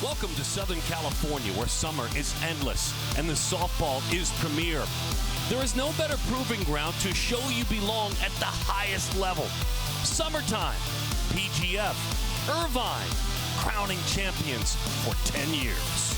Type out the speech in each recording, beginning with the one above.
Welcome to Southern California, where summer is endless and the softball is premier. There is no better proving ground to show you belong at the highest level. Summertime, PGF, Irvine, crowning champions for 10 years.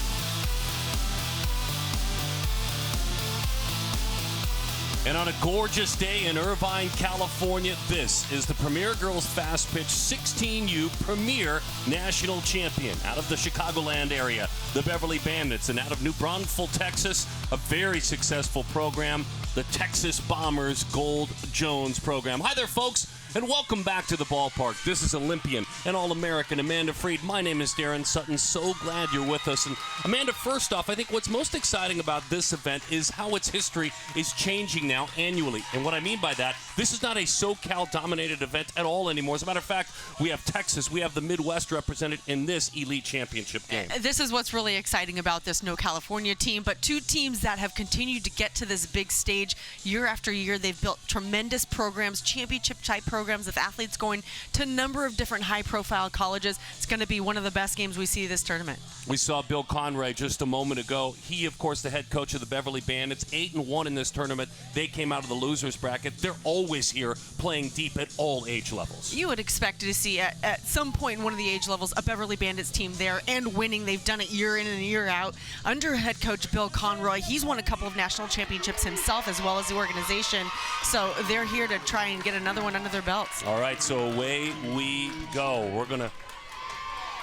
And on a gorgeous day in Irvine, California, this is the Premier Girls Fast Pitch 16U Premier National Champion. Out of the Chicagoland area, the Beverly Bandits, and out of New Braunfels, Texas, a very successful program, the Texas Bombers Gold Jones program. Hi there, folks, and welcome back to the ballpark. This is Olympian and All-American Amanda Freed. My name is Darren Sutton. So glad you're with us. And Amanda, first off, I think what's most exciting about this event is how its history is changing now annually. And what I mean by that, this is not a SoCal-dominated event at all anymore. As a matter of fact, we have Texas, we have the Midwest represented in this elite championship game. This is what's really exciting about this No California team, but two teams that have continued to get to this big stage year after year. They've built tremendous programs, championship-type programs with athletes going to a number of different high-profile colleges. It's going to be one of the best games we see this tournament. We saw Bill Conroy just a moment ago. He, of course, the head coach of the Beverly Bandits, 8-1 in this tournament. They came out of the losers bracket. They're always here playing deep at all age levels. You would expect to see at some point in one of the age levels a Beverly Bandits team there and winning. They've done it year in and year out. Under head coach Bill Conroy, he's won a couple of national championships himself as well as the organization. So they're here to try and get another one under their belts. All right, so away we go. We're going to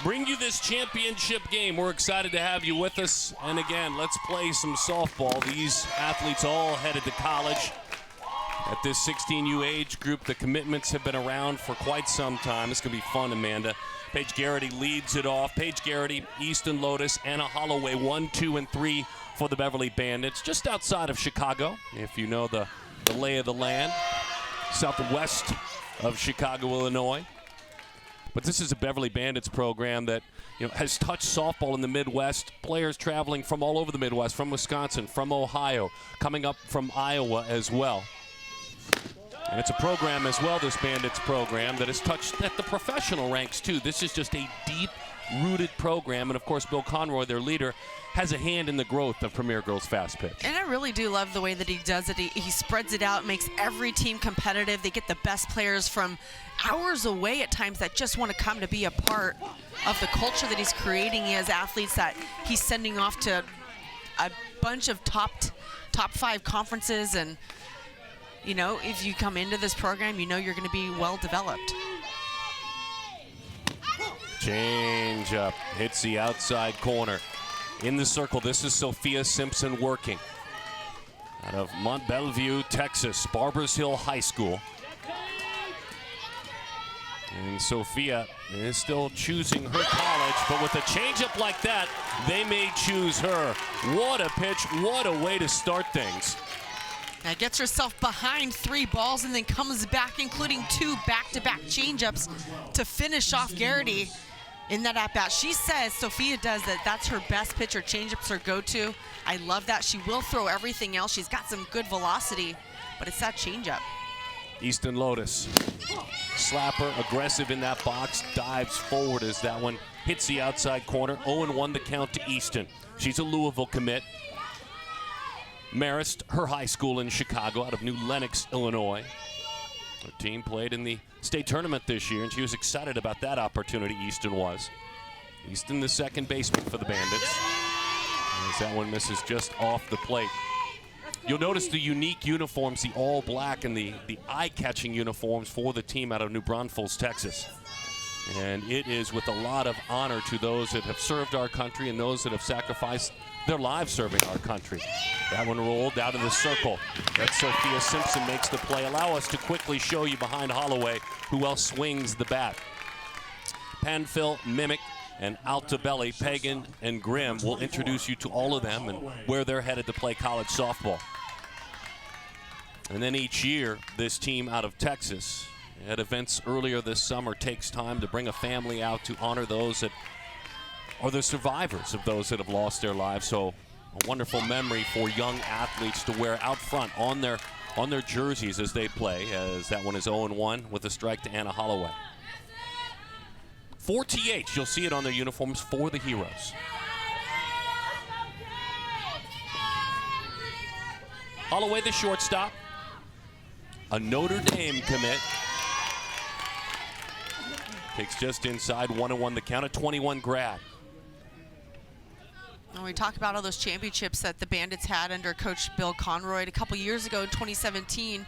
bring you this championship game. We're excited to have you with us. And again, let's play some softball. These athletes all headed to college. At this 16U age group, the commitments have been around for quite some time. It's going to be fun, Amanda. Paige Garrity leads it off. Paige Garrity, Easton Lotus, Anna Holloway, 1, 2, and 3 for the Beverly Bandits. Just outside of Chicago, if you know the lay of the land. Southwest of Chicago, Illinois. But this is a Beverly Bandits program that has touched softball in the Midwest. Players traveling from all over the Midwest, from Wisconsin, from Ohio, coming up from Iowa as well. And it's a program as well, this Bandits program, that has touched at the professional ranks too. This is just a deep-rooted program. And of course, Bill Conroy, their leader, has a hand in the growth of Premier Girls Fast Pitch. And I really do love the way that he does it. He spreads it out, makes every team competitive. They get the best players from hours away at times that just want to come to be a part of the culture that he's creating. He has athletes that he's sending off to a bunch of top 5 conferences. And, if you come into this program, you're going to be well developed. Change up, hits the outside corner. In the circle, this is Sophia Simpson working. Out of Mont Belvieu, Texas, Barbers Hill High School. And Sophia is still choosing her college, but with a changeup like that, they may choose her. What a pitch, what a way to start things. Now gets herself behind 3 balls and then comes back, including 2 back-to-back changeups to finish off Garrity in that at-bat. She says, Sophia does, that's her best pitch. Her changeups are go-to. I love that. She will throw everything else. She's got some good velocity, but it's that changeup. Easton Lotus, slapper, aggressive in that box, dives forward as that one hits the outside corner. 0-1 the count to Easton. She's a Louisville commit. Marist, her high school in Chicago, out of New Lenox, Illinois. Her team played in the state tournament this year, and she was excited about that opportunity, Easton was. Easton, the second baseman for the Bandits. As that one misses just off the plate. You'll notice the unique uniforms, the all-black and the eye-catching uniforms for the team out of New Braunfels, Texas. And it is with a lot of honor to those that have served our country and those that have sacrificed their lives serving our country. That one rolled out of the circle. That's Sophia Simpson makes the play. Allow us to quickly show you behind Holloway who else swings the bat. Panfil, Mimic, and Altabelli, Pagan, and Grimm will introduce you to all of them and where they're headed to play college softball. And then each year, this team out of Texas at events earlier this summer takes time to bring a family out to honor those that are the survivors of those that have lost their lives. So a wonderful memory for young athletes to wear out front on their jerseys as they play, as that one is 0-1 with a strike to Anna Holloway. for TH. You'll see it on their uniforms for the Heroes. Holloway, the shortstop. A Notre Dame commit. Takes just inside, 1-1 the count, at 21 grad. When we talk about all those championships that the Bandits had under Coach Bill Conroy a couple years ago in 2017,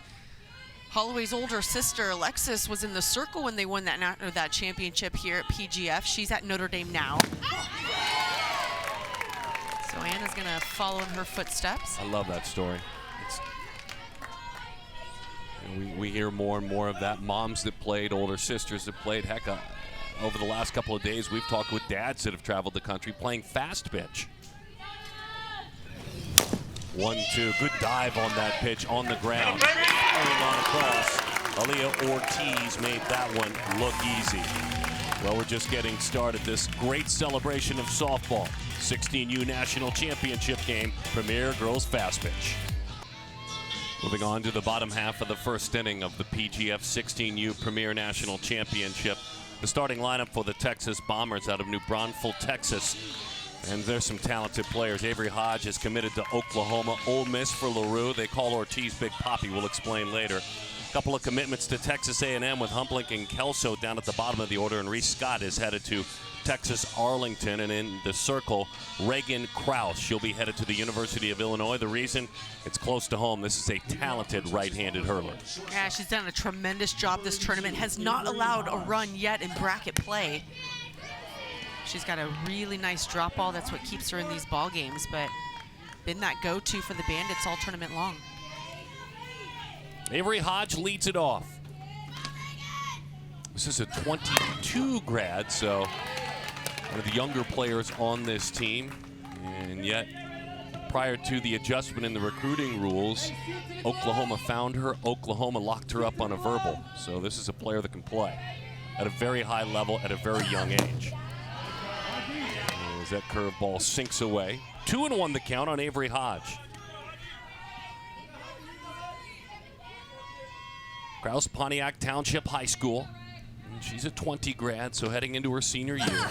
Holloway's older sister, Alexis, was in the circle when they won that championship here at PGF. She's at Notre Dame now. So Anna's going to follow in her footsteps. I love that story. We hear more and more of that. Moms that played, older sisters that played. Heck, over the last couple of days, we've talked with dads that have traveled the country playing fast pitch. 1-2, good dive on that pitch on the ground. Firing on across. Aaliyah Ortiz made that one look easy. Well, we're just getting started. This great celebration of softball. 16U National Championship game, Premier Girls Fast Pitch. Moving on to the bottom half of the first inning of the PGF 16U Premier National Championship. The starting lineup for the Texas Bombers out of New Braunfels, Texas. And there's some talented players. Avery Hodge is committed to Oklahoma. Ole Miss for LaRue. They call Ortiz Big Poppy. We'll explain later. A couple of commitments to Texas A&M with Humblink and Kelso down at the bottom of the order. And Reese Scott is headed to Texas Arlington. And in the circle, Reagan Krause. She'll be headed to the University of Illinois. The reason? It's close to home. This is a talented right-handed hurler. Yeah, she's done a tremendous job this tournament. Has not allowed a run yet in bracket play. She's got a really nice drop ball. That's what keeps her in these ball games, but been that go-to for the Bandits all tournament long. Avery Hodge leads it off. This is a 22 grad, so one of the younger players on this team. And yet, prior to the adjustment in the recruiting rules, Oklahoma found her. Oklahoma locked her up on a verbal. So this is a player that can play at a very high level at a very young age. As that curveball sinks away. 2-1 the count on Avery Hodge. Krause, Pontiac Township High School. And she's a 20 grad, so heading into her senior year.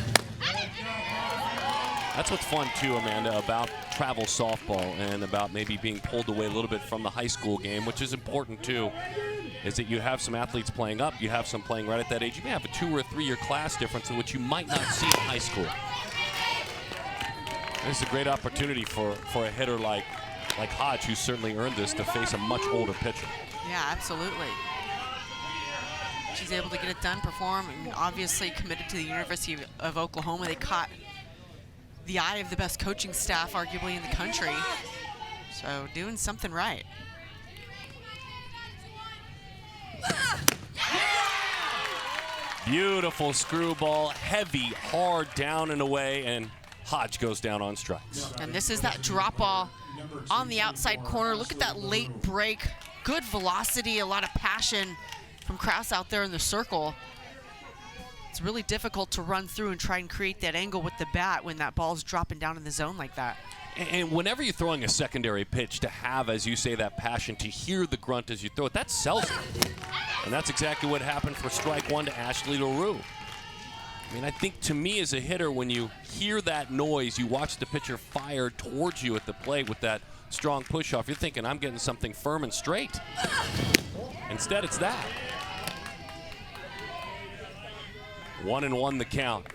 That's what's fun too, Amanda, about travel softball and about maybe being pulled away a little bit from the high school game, which is important too, is that you have some athletes playing up, you have some playing right at that age. You may have a 2 or 3 year class difference in which you might not see in high school. This is a great opportunity for a hitter like Hodge, who certainly earned this, to face a much older pitcher. Yeah, absolutely. She's able to get it done, perform, and obviously committed to the University of Oklahoma. They caught the eye of the best coaching staff, arguably, in the country. So doing something right. Beautiful screwball, heavy, hard, down and away, and Hodge goes down on strikes. And this is that drop ball on the outside corner. Look at that late break. Good velocity, a lot of passion from Krause out there in the circle. It's really difficult to run through and try and create that angle with the bat when that ball's dropping down in the zone like that. And whenever you're throwing a secondary pitch, to have, as you say, that passion, to hear the grunt as you throw it, that sells it. And that's exactly what happened for strike one to Ashley LaRue. I mean, I think to me as a hitter, when you hear that noise, you watch the pitcher fire towards you at the plate with that strong push-off, you're thinking, I'm getting something firm and straight. Instead, it's that. 1-1 the count.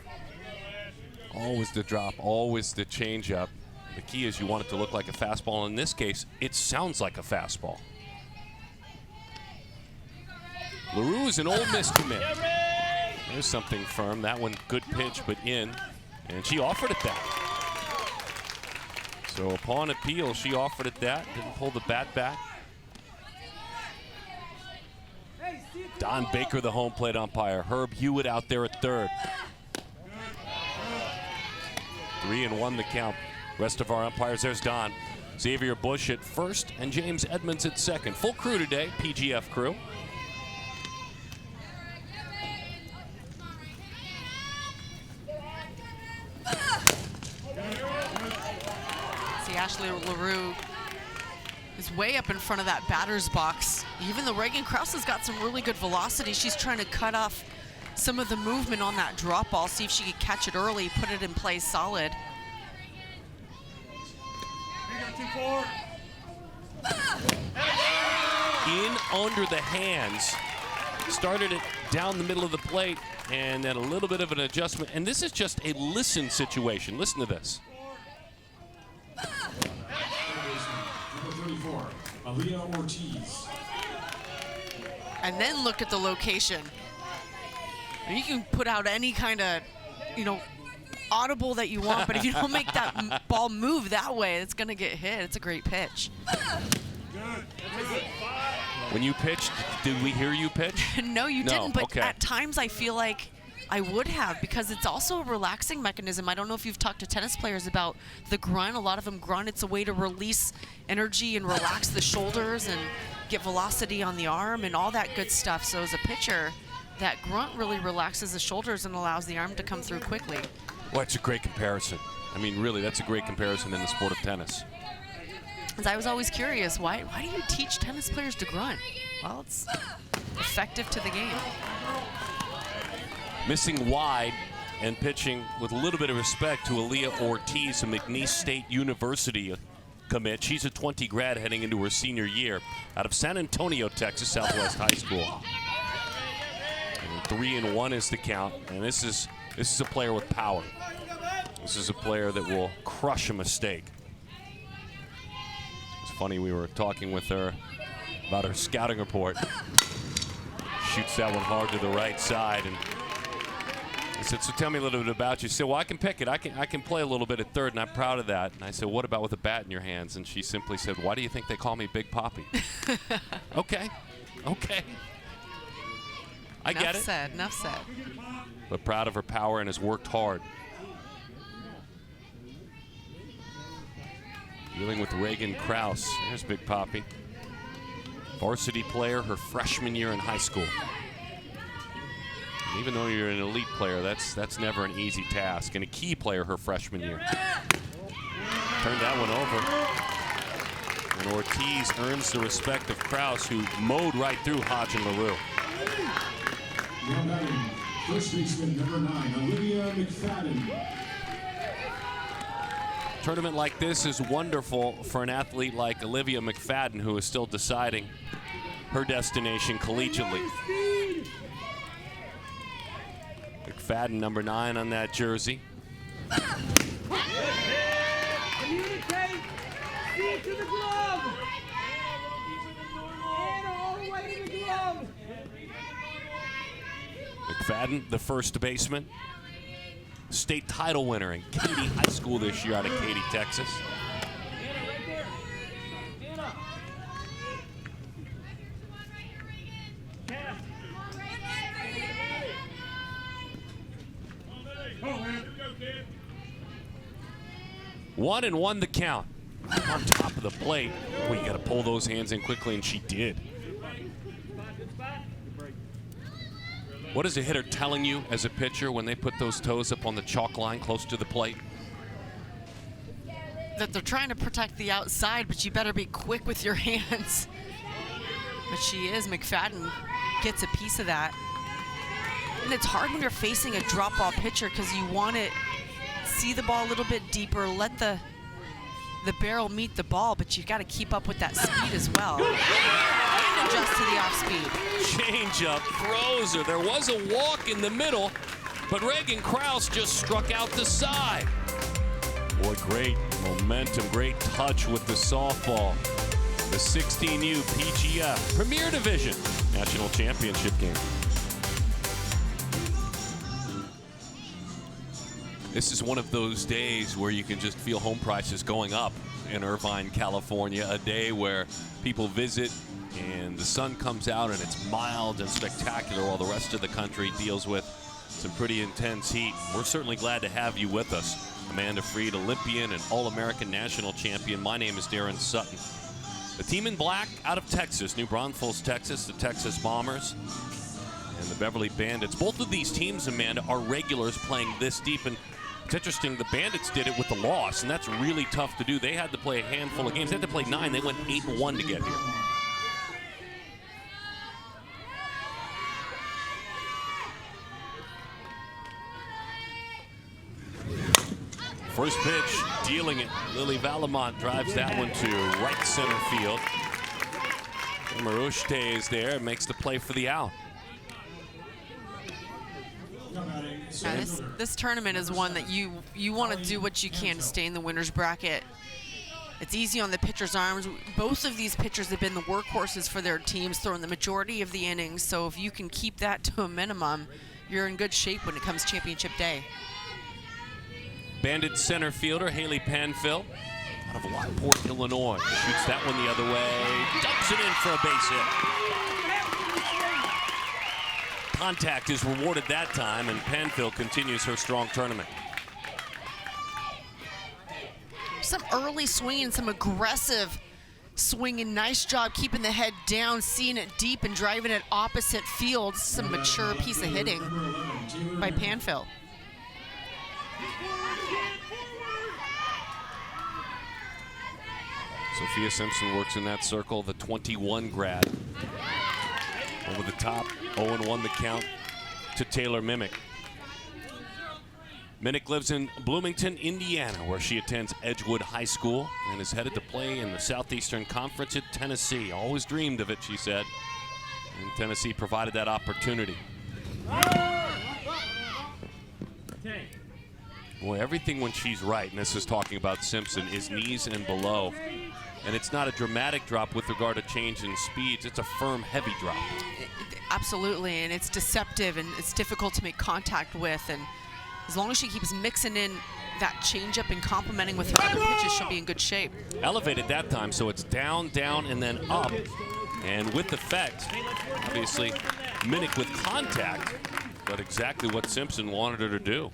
Always the drop, always the changeup. The key is you want it to look like a fastball. In this case, it sounds like a fastball. LaRue is an Ole Miss commit. There's something firm. That one, good pitch, but in. And she offered it that. So upon appeal, she offered it that. Didn't pull the bat back. Don Baker, the home plate umpire. Herb Hewitt out there at third. 3-1 the count. Rest of our umpires, there's Don. Xavier Bush at first and James Edmonds at second. Full crew today, PGF crew. See, Ashley LaRue is way up in front of that batter's box. Even though Reagan Krause has got some really good velocity, she's trying to cut off some of the movement on that drop ball, see if she could catch it early, put it in play solid. In under the hands, started it down the middle of the plate, and then a little bit of an adjustment. And this is just a listen situation. Listen to this. Number 34, Aaliyah Ortiz. And then look at the location. And you can put out any kind of, audible that you want, but if you don't make that ball move that way, it's going to get hit. It's a great pitch. When you pitched, did we hear you pitch? No, you didn't, but okay. at times I feel like I would have, because it's also a relaxing mechanism. I don't know if you've talked to tennis players about the grunt. A lot of them grunt. It's a way to release energy and relax the shoulders and get velocity on the arm and all that good stuff. So as a pitcher, that grunt really relaxes the shoulders and allows the arm to come through quickly. Well, it's a great comparison. I mean, really, that's a great comparison in the sport of tennis. As I was always curious, why do you teach tennis players to grunt? Well, it's effective to the game. Missing wide and pitching with a little bit of respect to Aaliyah Ortiz, a McNeese State University commit. She's a 20 grad heading into her senior year out of San Antonio, Texas, Southwest High School. And 3-1 is the count, and this is a player with power. This is a player that will crush a mistake. It's funny, we were talking with her about her scouting report. Shoots that one hard to the right side, and I said, so tell me a little bit about you. She said, well, I can pick it. I can play a little bit at third, and I'm proud of that. And I said, what about with a bat in your hands? And she simply said, why do you think they call me Big Papi? Okay. I get it. Enough said. But proud of her power and has worked hard. Dealing with Reagan Krause. There's Big Papi. Varsity player her freshman year in high school. And even though you're an elite player, that's never an easy task. And a key player her freshman year. Turned that one over. And Ortiz earns the respect of Krause, who mowed right through Hodge and LaRue. Now batting, first baseman number 9, Olivia McFadden. A tournament like this is wonderful for an athlete like Olivia McFadden, who is still deciding her destination collegiately. McFadden, number 9 on that jersey. Communicate. See it to the glove. And all the way to the glove. McFadden, the first baseman. State title winner in Katy High School this year out of Katy, Texas. One and one the count. On top of the plate. Well, you got to pull those hands in quickly, and she did. What is a hitter telling you as a pitcher when they put those toes up on the chalk line close to the plate? That they're trying to protect the outside, but you better be quick with your hands. But she is. McFadden gets a piece of that. And it's hard when you're facing a drop ball pitcher because you want to see the ball a little bit deeper, let the barrel meet the ball, but you've got to keep up with that speed as well. And adjust to the off speed. Change up, throws her. There was a walk in the middle, but Reagan Krause just struck out the side. Boy, great momentum, great touch with the softball. The 16U PGF Premier Division National Championship game. This is one of those days where you can just feel home prices going up in Irvine, California. A day where people visit and the sun comes out and it's mild and spectacular while the rest of the country deals with some pretty intense heat. We're certainly glad to have you with us. Amanda Freed, Olympian and All-American National Champion. My name is Darren Sutton. The team in black out of Texas, New Braunfels, Texas, the Texas Bombers and the Beverly Bandits. Both of these teams, Amanda, are regulars playing this deep. And it's interesting, the Bandits did it with the loss, and that's really tough to do. They had to play a handful of games. They had to play 9. They went 8-1 to get here. First pitch, dealing it. Lily Valamont drives that one to right center field. Marushte is there and makes the play for the out. This tournament is one that you want to do what you can to stay in the winner's bracket. It's easy on the pitcher's arms. Both of these pitchers have been the workhorses for their teams, throwing the majority of the innings. So if you can keep that to a minimum, you're in good shape when it comes championship day. Bandit center fielder Haley Panfill out of Lockport, Illinois. Shoots that one the other way. Dumps it in for a base hit. Contact is rewarded that time, and Panfill continues her strong tournament. Some early swinging, some aggressive swinging. Nice job keeping the head down, seeing it deep and driving it opposite field. Some mature piece of hitting by Panfill. Sophia Simpson works in that circle, the 21 grad. Over the top, 0-1 the count to Taylor Minnick. Minnick lives in Bloomington, Indiana, where she attends Edgewood High School and is headed to play in the Southeastern Conference at Tennessee. Always dreamed of it, she said, and Tennessee provided that opportunity. Boy, everything when she's right, and this is talking about Simpson, is knees and below. And it's not a dramatic drop with regard to change in speeds. It's a firm, heavy drop. Absolutely, and it's deceptive, and it's difficult to make contact with. And as long as she keeps mixing in that changeup and complementing with her other pitches, she'll be in good shape. Elevated that time, so it's down, down, and then up. And with effect, obviously, Minnick with contact, but exactly what Simpson wanted her to do.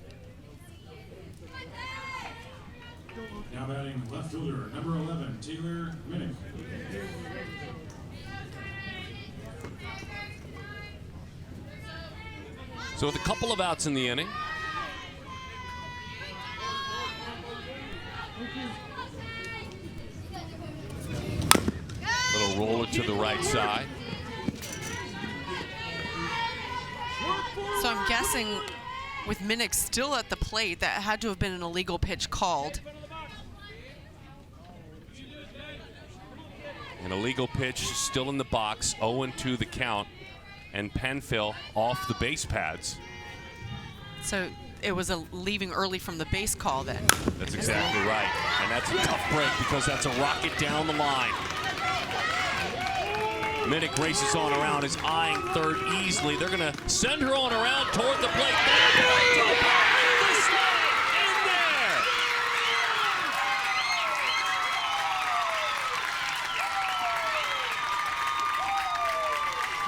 Now batting left fielder, number 11, Taylor Minnick. So with a couple of outs in the inning, little roller to the right side. So I'm guessing with Minnick still at the plate, that had to have been an illegal pitch called. An illegal pitch still in the box, 0-2 the count, and Panfill off the base pads. So it was a leaving early from the base call then. That's exactly right. And that's a tough break because that's a rocket down the line. Minnick races on around, is eyeing third easily. They're going to send her on around toward the plate.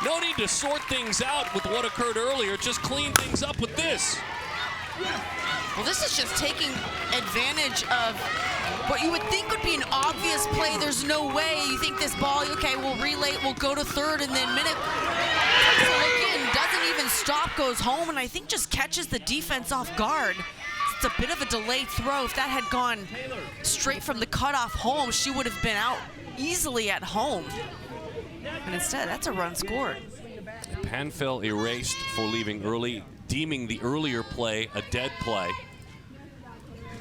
No need to sort things out with what occurred earlier. Just clean things up with this. Well, this is just taking advantage of what you would think would be an obvious play. There's no way you think this ball, okay, we'll relay it, we'll go to third, and then Minnick takes a look in, doesn't even stop, goes home, and I think just catches the defense off guard. It's a bit of a delayed throw. If that had gone straight from the cutoff home, she would have been out easily at home. And instead, that's a run scored. Panfill erased for leaving early, deeming the earlier play a dead play.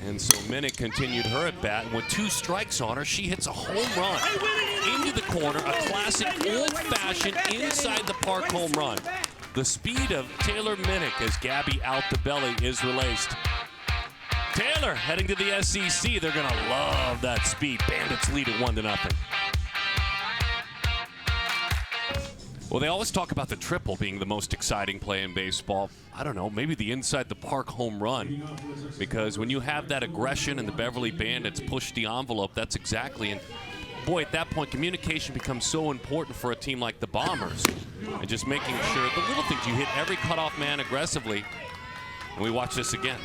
And so Minnick continued her at bat, and with 2 strikes on her, she hits a home run into the corner, a classic old-fashioned inside the park home run. The speed of Taylor Minnick as Gabby Altobelli is released. Taylor heading to the SEC. They're going to love that speed. Bandits lead at 1-0. Well, they always talk about the triple being the most exciting play in baseball. I don't know, maybe the inside the park home run. Because when you have that aggression and the Beverly Bandits push the envelope, that's exactly. And boy, at that point, communication becomes so important for a team like the Bombers. And just making sure, the little things, you hit every cutoff man aggressively. And we watch this again.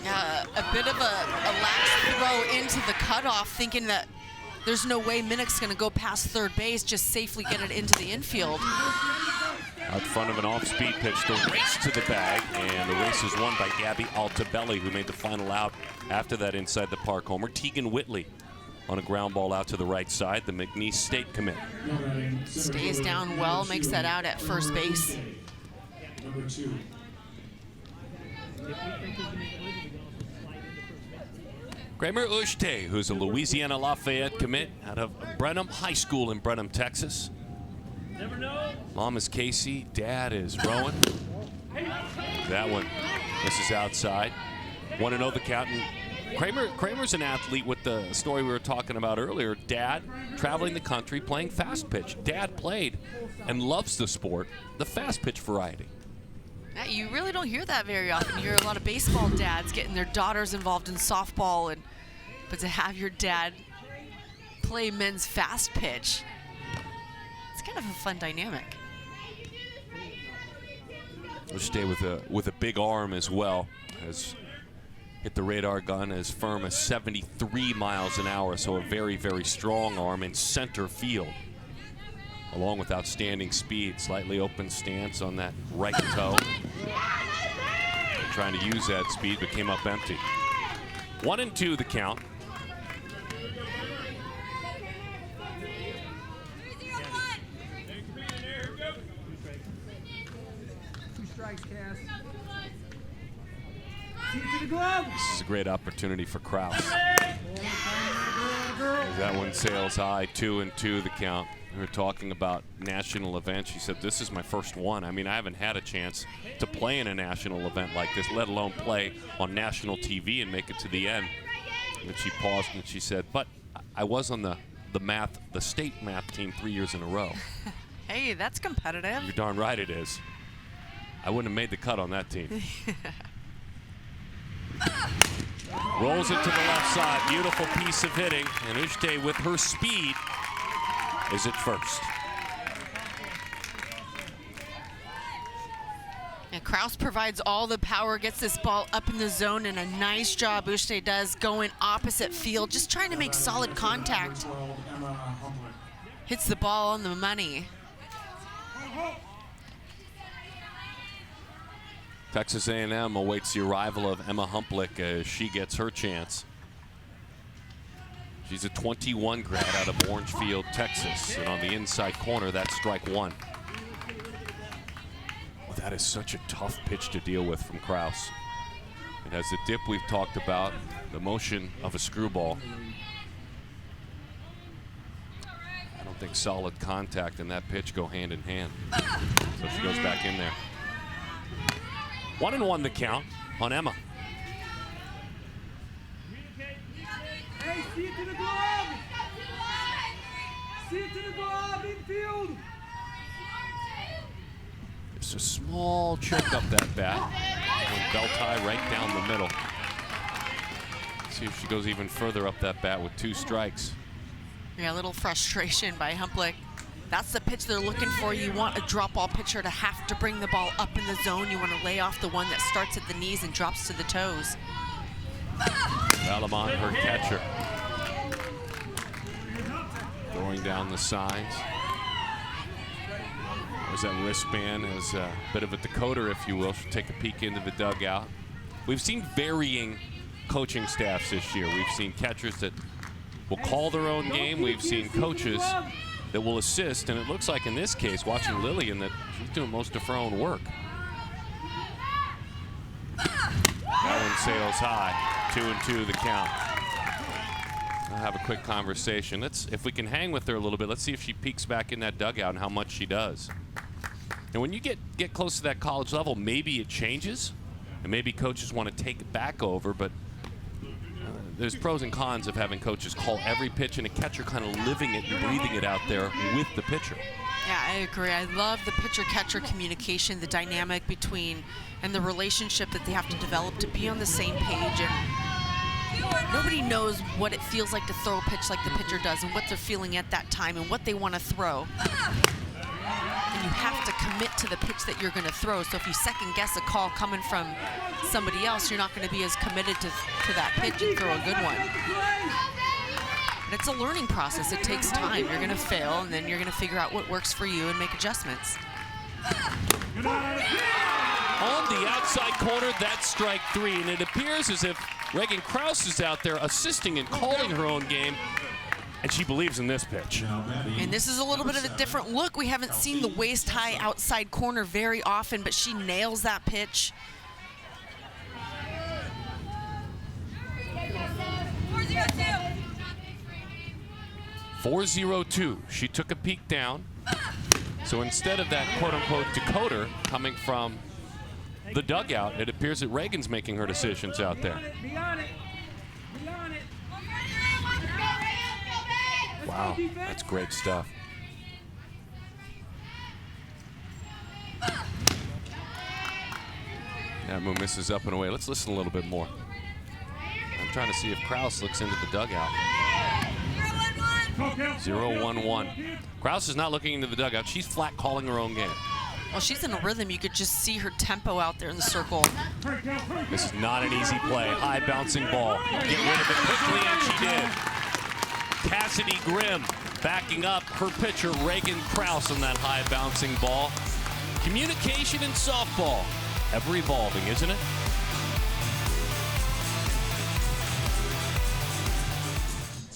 A bit of a lax throw into the cutoff, thinking that there's no way Minnick's going to go past third base, just safely get it into the infield. Out front of an off-speed pitch, the race to the bag, and the race is won by Gabby Altobelli, who made the final out after that inside the park homer. Tegan Whitley on a ground ball out to the right side, the McNeese State commit. Stays down well, makes that out at first base. Number 2. Kramer Ushte, who's a Louisiana Lafayette commit out of Brenham High School in Brenham, Texas. Mom is Casey, dad is Rowan. That one, this is outside. 1-0 the count. And Kramer's an athlete with the story we were talking about earlier. Dad traveling the country playing fast pitch. Dad played and loves the sport, the fast pitch variety. Yeah, you really don't hear that very often. You hear a lot of baseball dads getting their daughters involved in softball, but to have your dad play men's fast pitch, it's kind of a fun dynamic. We'll stay with a big arm as well. Has hit the radar gun as firm as 73 miles an hour, so a very, very strong arm in center field. Along with outstanding speed, slightly open stance on that right toe. Trying to use that speed, but came up empty. 1-2 the count. This is a great opportunity for Kraus. As that one sails high, 2-2 the count. We were talking about national events. She said, this is my first one. I mean, I haven't had a chance to play in a national event like this, let alone play on national TV and make it to the end. And she paused and she said, but I was on the state math team 3 years in a row. Hey, that's competitive. You're darn right it is. I wouldn't have made the cut on that team. Rolls it to the left side. Beautiful piece of hitting. And Ushte, with her speed, is at first. And Kraus provides all the power, gets this ball up in the zone, and a nice job Ushte does going opposite field, just trying to make solid contact. Hits the ball on the money. Texas A&M awaits the arrival of Emma Humplick as she gets her chance. She's a 21 grad out of Orangefield, Texas. And on the inside corner, that's strike one. Well, that is such a tough pitch to deal with from Kraus. It has the dip we've talked about, the motion of a screwball. I don't think solid contact and that pitch go hand in hand. So she goes back in there. 1-1 the count on Emma. Hey, see it to the glove! See it to the glove, infield! Just a small check up that bat. And belt tie right down the middle. See if she goes even further up that bat with 2 strikes. Yeah, a little frustration by Humplick. That's the pitch they're looking for. You want a drop ball pitcher to have to bring the ball up in the zone. You want to lay off the one that starts at the knees and drops to the toes. Alamont, her catcher. Throwing down the signs. There's that wristband as a bit of a decoder, if you will. She'll take a peek into the dugout. We've seen varying coaching staffs this year. We've seen catchers that will call their own game. We've seen coaches that will assist, and it looks like in this case, watching Lillian, that she's doing most of her own work. That one sails high. 2-2 the count. I'll have a quick conversation. If we can hang with her a little bit, let's see if she peeks back in that dugout and how much she does. And when you get close to that college level, maybe it changes, and maybe coaches want to take it back over, but there's pros and cons of having coaches call every pitch and a catcher kind of living it and breathing it out there with the pitcher. Yeah, I agree. I love the pitcher-catcher communication, the dynamic between, and the relationship that they have to develop to be on the same page. And nobody knows what it feels like to throw a pitch like the pitcher does and what they're feeling at that time and what they want to throw. And you have to commit to the pitch that you're going to throw. So if you second-guess a call coming from somebody else, you're not going to be as committed to that pitch and throw a good one. But it's a learning process. It takes time. You're going to fail, and then you're going to figure out what works for you and make adjustments. On the outside corner, that's strike 3, and it appears as if Reagan Kraus is out there assisting and calling her own game, and she believes in this pitch. And this is a little bit of a different look. We haven't seen the waist-high outside corner very often, but she nails that pitch. 4-0-2. She took a peek down. So instead of that quote-unquote decoder coming from the dugout, it appears that Reagan's making her decisions out there. Be on it. Be on it. Wow, that's great stuff. That move misses up and away. Let's listen a little bit more. I'm trying to see if Kraus looks into the dugout. 0-1-1. Kraus is not looking into the dugout. She's flat calling her own game. Well, she's in a rhythm. You could just see her tempo out there in the circle. This is not an easy play. High bouncing ball. Get rid of it quickly, and she did. Cassidy Grimm backing up her pitcher, Reagan Kraus, on that high bouncing ball. Communication in softball. Ever evolving, isn't it?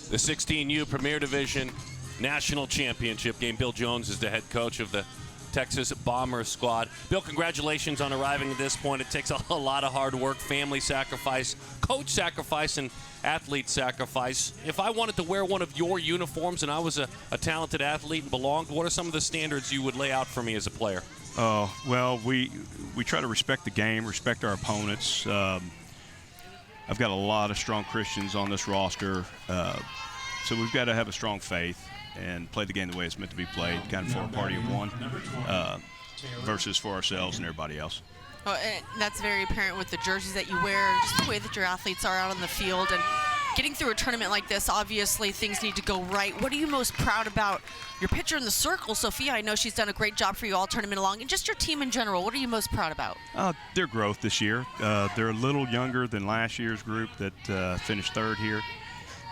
The 16U Premier Division National Championship game. Bill Jones is the head coach of the Texas Bombers squad. Bill, congratulations on arriving at this point. It takes a lot of hard work, family sacrifice, coach sacrifice, and athlete sacrifice. If I wanted to wear one of your uniforms and I was a talented athlete and belonged, what are some of the standards you would lay out for me as a player? Oh, well, we try to respect the game, respect our opponents. I've got a lot of strong Christians on this roster, so we've got to have a strong faith and play the game the way it's meant to be played, kind of for a party of one, versus for ourselves and everybody else. Well, and that's very apparent with the jerseys that you wear, just the way that your athletes are out on the field. And getting through a tournament like this, obviously things need to go right. What are you most proud about? Your pitcher in the circle, Sophia, I know she's done a great job for you all tournament long, and just your team in general. What are you most proud about? Their growth this year. They're a little younger than last year's group that finished third here.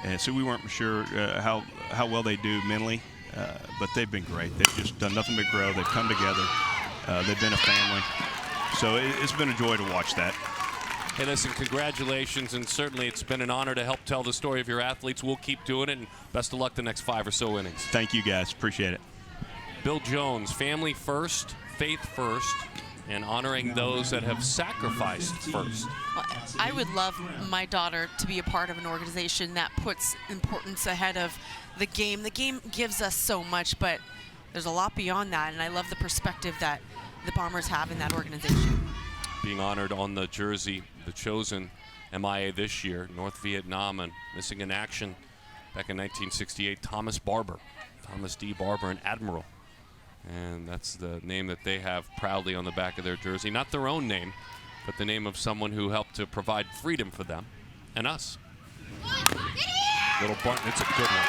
And so we weren't sure how well they do mentally, but they've been great. They've just done nothing but grow. They've come together. They've been a family. So it's been a joy to watch that. Hey, listen, congratulations, and certainly it's been an honor to help tell the story of your athletes. We'll keep doing it, and best of luck the next 5 or so innings. Thank you, guys. Appreciate it. Bill Jones, family first, faith first, and honoring those that have sacrificed first. Well, I would love my daughter to be a part of an organization that puts importance ahead of the game. The game gives us so much, but there's a lot beyond that, and I love the perspective that the Bombers have in that organization. Being honored on the jersey, the chosen MIA this year, North Vietnam, and missing in action back in 1968, Thomas Barber. Thomas D. Barber, an admiral. And that's the name that they have proudly on the back of their jersey. Not their own name, but the name of someone who helped to provide freedom for them and us. Little bunt, it's a good one.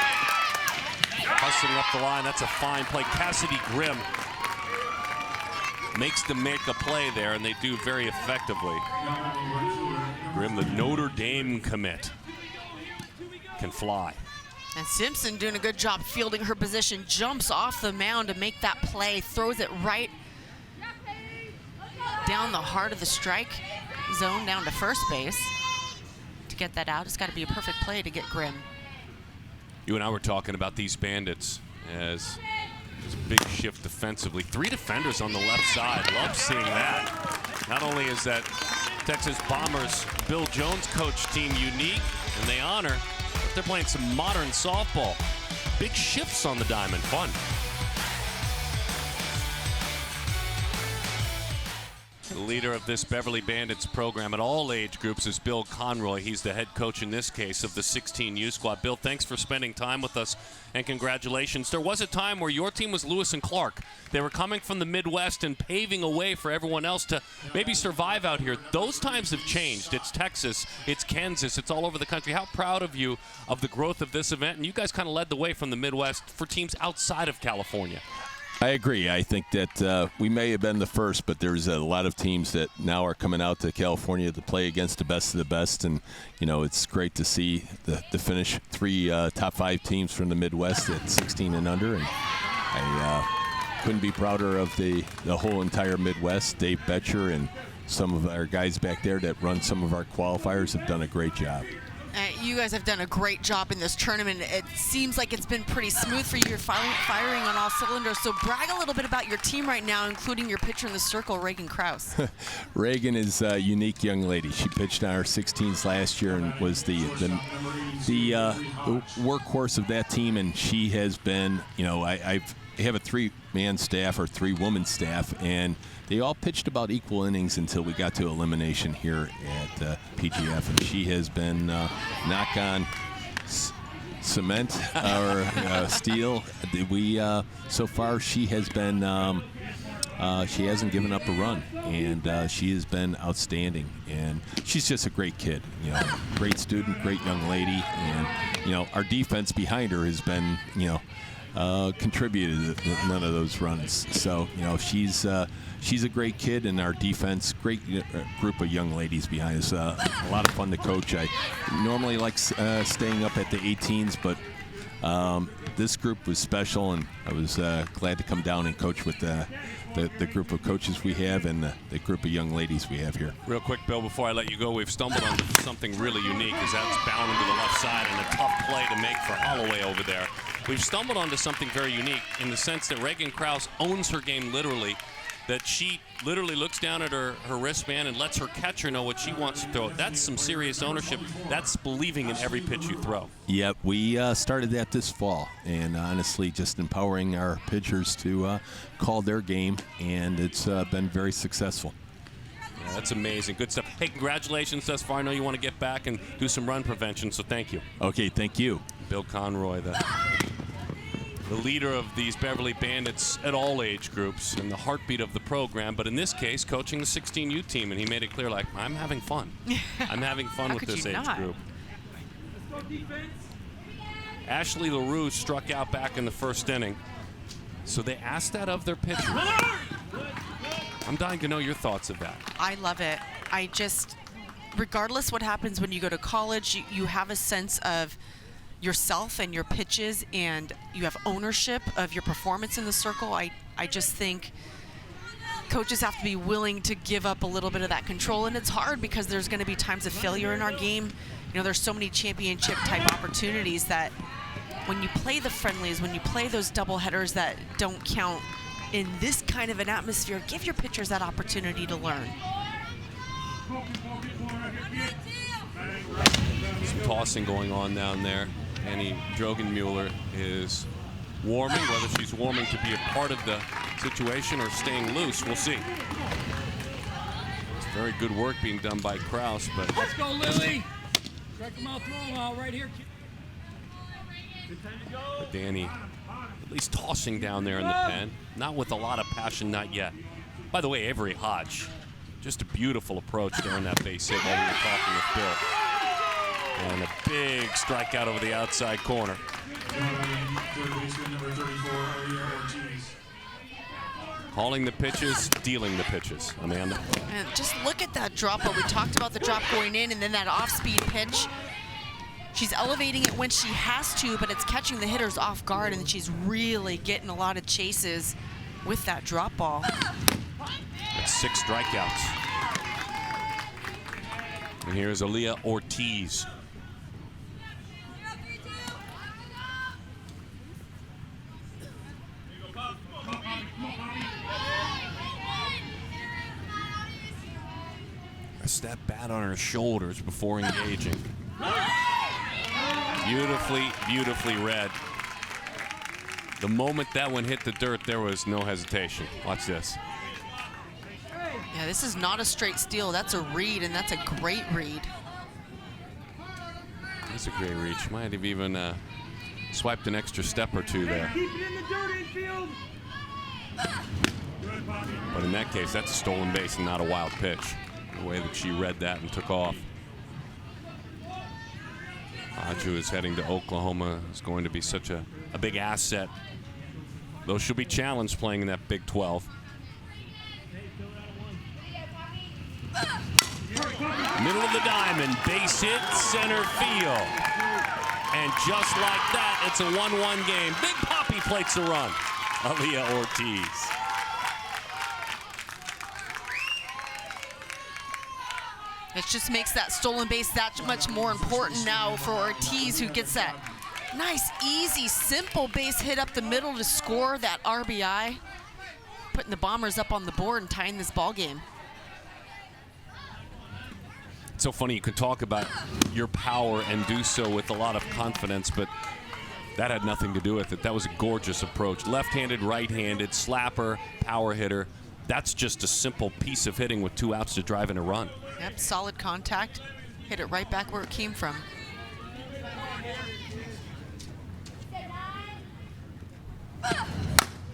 Hustling up the line, that's a fine play. Cassidy Grimm makes them make a play there, and they do very effectively. Grimm, the Notre Dame commit, can fly. And Simpson doing a good job fielding her position, jumps off the mound to make that play, throws it right down the heart of the strike zone, down to first base. To get that out, it's got to be a perfect play to get Grimm. You and I were talking about these Bandits as there's a big shift defensively. 3 defenders on the left side. Love seeing that. Not only is that Texas Bombers Bill Jones coach team unique, and they honor, but they're playing some modern softball. Big shifts on the diamond. Fun. The leader of this Beverly Bandits program at all age groups is Bill Conroy. He's the head coach in this case of the 16U squad. Bill, thanks for spending time with us, and congratulations. There was a time where your team was Lewis and Clark. They were coming from the Midwest and paving a way for everyone else to maybe survive out here. Those times have changed. It's Texas, it's Kansas, it's all over the country. How proud of you of the growth of this event? And you guys kind of led the way from the Midwest for teams outside of California. I agree. I think that we may have been the first, but there's a lot of teams that now are coming out to California to play against the best of the best. And, you know, it's great to see the finish 3 top 5 teams from the Midwest at 16 and under. And I couldn't be prouder of the whole entire Midwest. Dave Betcher and some of our guys back there that run some of our qualifiers have done a great job. you guys have done a great job in this tournament. It seems like it's been pretty smooth for you. You're firing on all cylinders. So brag a little bit about your team right now, including your pitcher in the circle, Reagan Krause. Reagan is a unique young lady. She pitched on our 16s last year and was the workhorse of that team, and she has been, you know, I have a 3-man staff or 3-woman staff, and they all pitched about equal innings until we got to elimination here at PGF, and she has been knock on cement or steel. So far she has been she hasn't given up a run, and she has been outstanding, and she's just a great kid, you know, great student, great young lady, and you know, our defense behind her has been, you know, contributed to none of those runs. So, you know, she's a great kid, and our defense, great group of young ladies behind us. A lot of fun to coach. I normally like staying up at the 18s, but this group was special, and I was glad to come down and coach with the group of coaches we have and the group of young ladies we have here. Real quick, Bill, before I let you go, we've stumbled onto something really unique, as that's bounding to the left side and a tough play to make for Holloway over there. We've stumbled onto something very unique in the sense that Reagan Krause owns her game literally, that she literally looks down at her wristband and lets her catcher know what she wants to throw. That's some serious ownership. That's believing in every pitch you throw. Yep, we started that this fall, and honestly just empowering our pitchers to call their game, and it's been very successful. Yeah, that's amazing. Good stuff. Hey, congratulations thus far. I know you want to get back and do some run prevention, so thank you. Okay, thank you. Bill Conroy, the leader of these Beverly Bandits at all age groups and the heartbeat of the program, but in this case, coaching the 16U team, and he made it clear, like, I'm having fun. I'm having fun with this age group. Ashley LaRue struck out back in the first inning, so they asked that of their pitchers. I'm dying to know your thoughts of that. I love it. I just, regardless what happens when you go to college, you have a sense of yourself and your pitches, and you have ownership of your performance in the circle. I just think coaches have to be willing to give up a little bit of that control, and it's hard because there's going to be times of failure in our game. You know, there's so many championship type opportunities that when you play the friendlies, when you play those double headers that don't count in this kind of an atmosphere, give your pitchers that opportunity to learn. Some tossing going on down there. Annie Drogenmuller is warming. Whether she's warming to be a part of the situation or staying loose, we'll see. It's very good work being done by Krause, but Let's go, Lily. Strike them out, throw them out right here. but Danny at least tossing down there in the pen. Not with a lot of passion, not yet. By the way, Avery Hodge, just a beautiful approach during that base hit while we were talking with Bill. And a big strikeout over the outside corner. Calling the pitches, dealing the pitches. Amanda. And just look at that drop. We talked about the drop going in, and then that off-speed pitch. She's elevating it when she has to, but it's catching the hitters off guard, and she's really getting a lot of chases with that drop ball. That's 6 strikeouts. And here's Aaliyah Ortiz. Rest that bat on her shoulders before engaging. Beautifully, beautifully read. The moment that one hit the dirt, there was no hesitation. Watch this. Yeah, this is not a straight steal. That's a read, and that's a great read. That's a great read. She might have even swiped an extra step or two there. Keep it in the dirt, infield. But in that case, that's a stolen base and not a wild pitch. The way that she read that and took off. Aju is heading to Oklahoma. Is going to be such a big asset. Though she'll be challenged playing in that Big 12. Middle of the diamond, base hit, center field. And just like that, it's a 1-1 game. Big Poppy plates a run. Aaliyah Ortiz. It just makes that stolen base that much more important now for Ortiz, who gets that nice, easy, simple base hit up the middle to score that RBI, putting the Bombers up on the board and tying this ball game. It's so funny, you could talk about your power and do so with a lot of confidence, but that had nothing to do with it. That was a gorgeous approach. Left-handed, right-handed, slapper, power hitter. That's just a simple piece of hitting with 2 outs to drive in a run. Yep, solid contact. Hit it right back where it came from.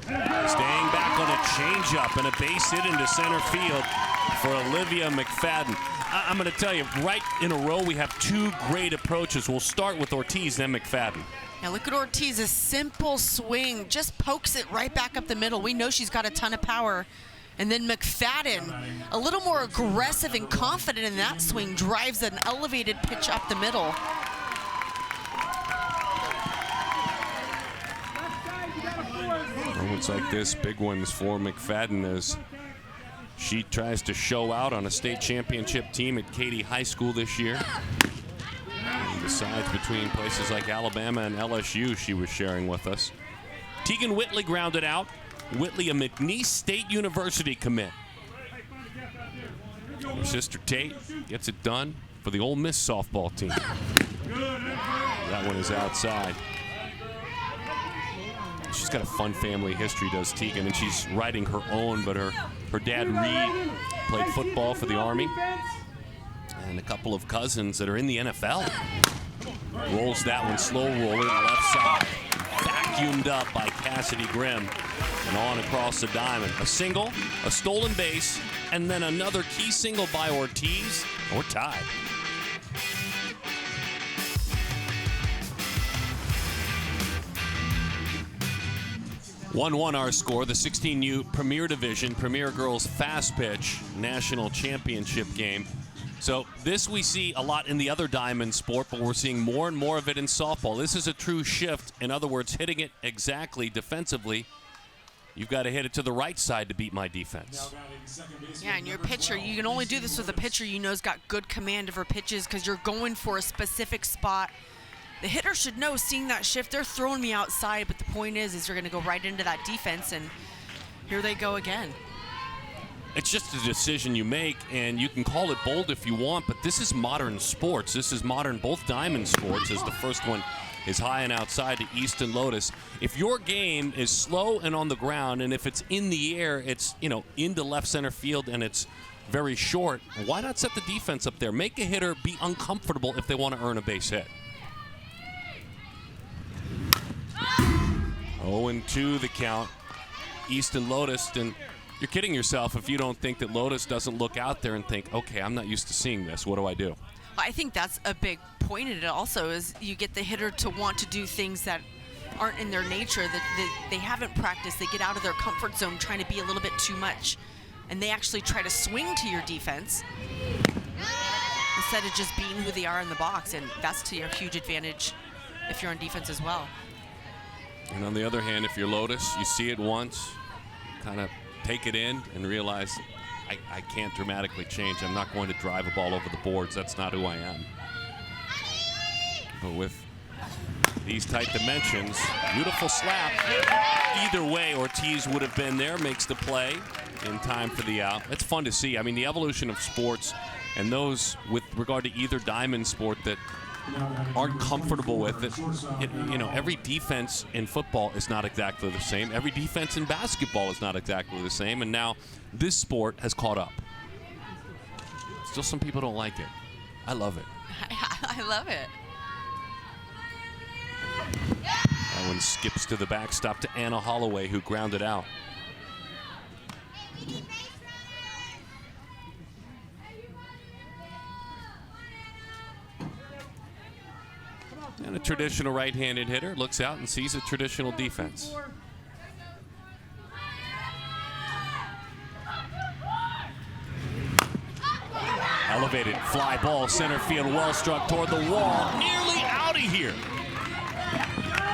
Staying back on a changeup and a base hit into center field for Olivia McFadden. I'm going to tell you, right in a row, we have 2 great approaches. We'll start with Ortiz, then McFadden. Now look at Ortiz, a simple swing, just pokes it right back up the middle. We know she's got a ton of power. And then McFadden, a little more aggressive and confident in that swing, drives an elevated pitch up the middle. Moments like this, big ones for McFadden as she tries to show out on a state championship team at Katy High School this year. And decides between places like Alabama and LSU, she was sharing with us. Tegan Whitley grounded out. Whitley, a McNeese State University commit. Her sister Tate gets it done for the Ole Miss softball team. That one is outside. She's got a fun family history, does Tegan, and she's writing her own, but her dad, Reed, played football for the Army, and a couple of cousins that are in the NFL. Rolls that one, slow roller, left side. Vacuumed up by Cassidy Grimm, and on across the diamond. A single, a stolen base, and then another key single by Ortiz. We're tied. (1-1) our score. The 16U Premier Division, Premier Girls Fast Pitch National Championship game. So this we see a lot in the other diamond sport, but we're seeing more and more of it in softball. This is a true shift. In other words, hitting it exactly defensively. You've got to hit it to the right side to beat my defense. Yeah, and your pitcher, you can only do this with a pitcher you know's got good command of her pitches because you're going for a specific spot. The hitter should know, seeing that shift, they're throwing me outside, but the point is you're going to go right into that defense, and here they go again. It's just a decision you make, and you can call it bold if you want, but this is modern sports. This is modern, both diamond sports, as the first one is high and outside to Easton Lotus. If your game is slow and on the ground, and if it's in the air, it's, into left center field, and it's very short, why not set the defense up there? Make a hitter be uncomfortable if they want to earn a base hit. 0-2 the count. Easton Lotus, and you're kidding yourself if you don't think that Lotus doesn't look out there and think, okay, I'm not used to seeing this. What do I do? I think that's a big point in it also, is you get the hitter to want to do things that aren't in their nature, that they haven't practiced. They get out of their comfort zone trying to be a little bit too much, and they actually try to swing to your defense instead of just being who they are in the box, and that's to your huge advantage if you're on defense as well. And on the other hand, if you're Lotus, you see it once, kind of take it in and realize I can't dramatically change. I'm not going to drive a ball over the boards. That's not who I am. But with these tight dimensions, beautiful slap. Either way, Ortiz would have been there, makes the play in time for the out. It's fun to see. I mean, the evolution of sports, and those with regard to either diamond sport that aren't comfortable with it. Every defense in football is not exactly the same. Every defense in basketball is not exactly the same. And now this sport has caught up. Still, some people don't like it. I love it. I love it. That one skips to the backstop to Anna Holloway, who grounded out. And a traditional right-handed hitter looks out and sees a traditional defense. Elevated fly ball, center field, well struck toward the wall. Nearly out of here.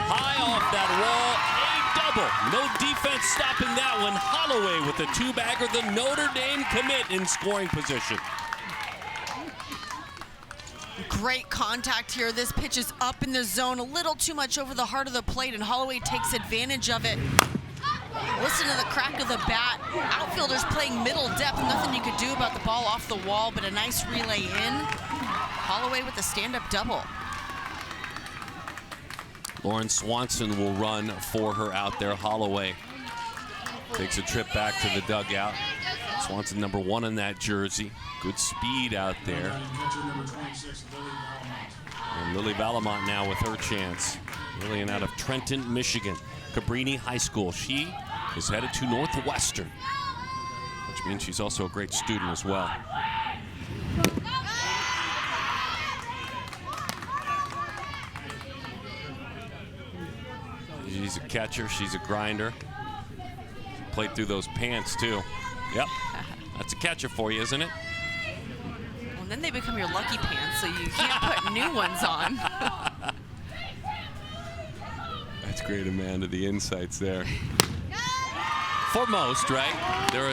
High off that wall, a double. No defense stopping that one. Holloway with the 2-bagger, the Notre Dame commit in scoring position. Great contact here. This pitch is up in the zone, a little too much over the heart of the plate, and Holloway takes advantage of it. Listen to the crack of the bat. Outfielders playing middle depth. Nothing you could do about the ball off the wall, but a nice relay in. Holloway with a stand-up double. Lauren Swanson will run for her out there. Holloway takes a trip back to the dugout. Swanson number 1 in that jersey. Good speed out there. And Lily Valamont now with her chance. Lillian out of Trenton, Michigan. Cabrini High School. She is headed to Northwestern, which means she's also a great student as well. She's a catcher, she's a grinder. Played through those pants too. Yep, that's a catcher for you, isn't it? Well, and then they become your lucky pants, so you can't put new ones on. That's great, Amanda, the insights there. For most, right? There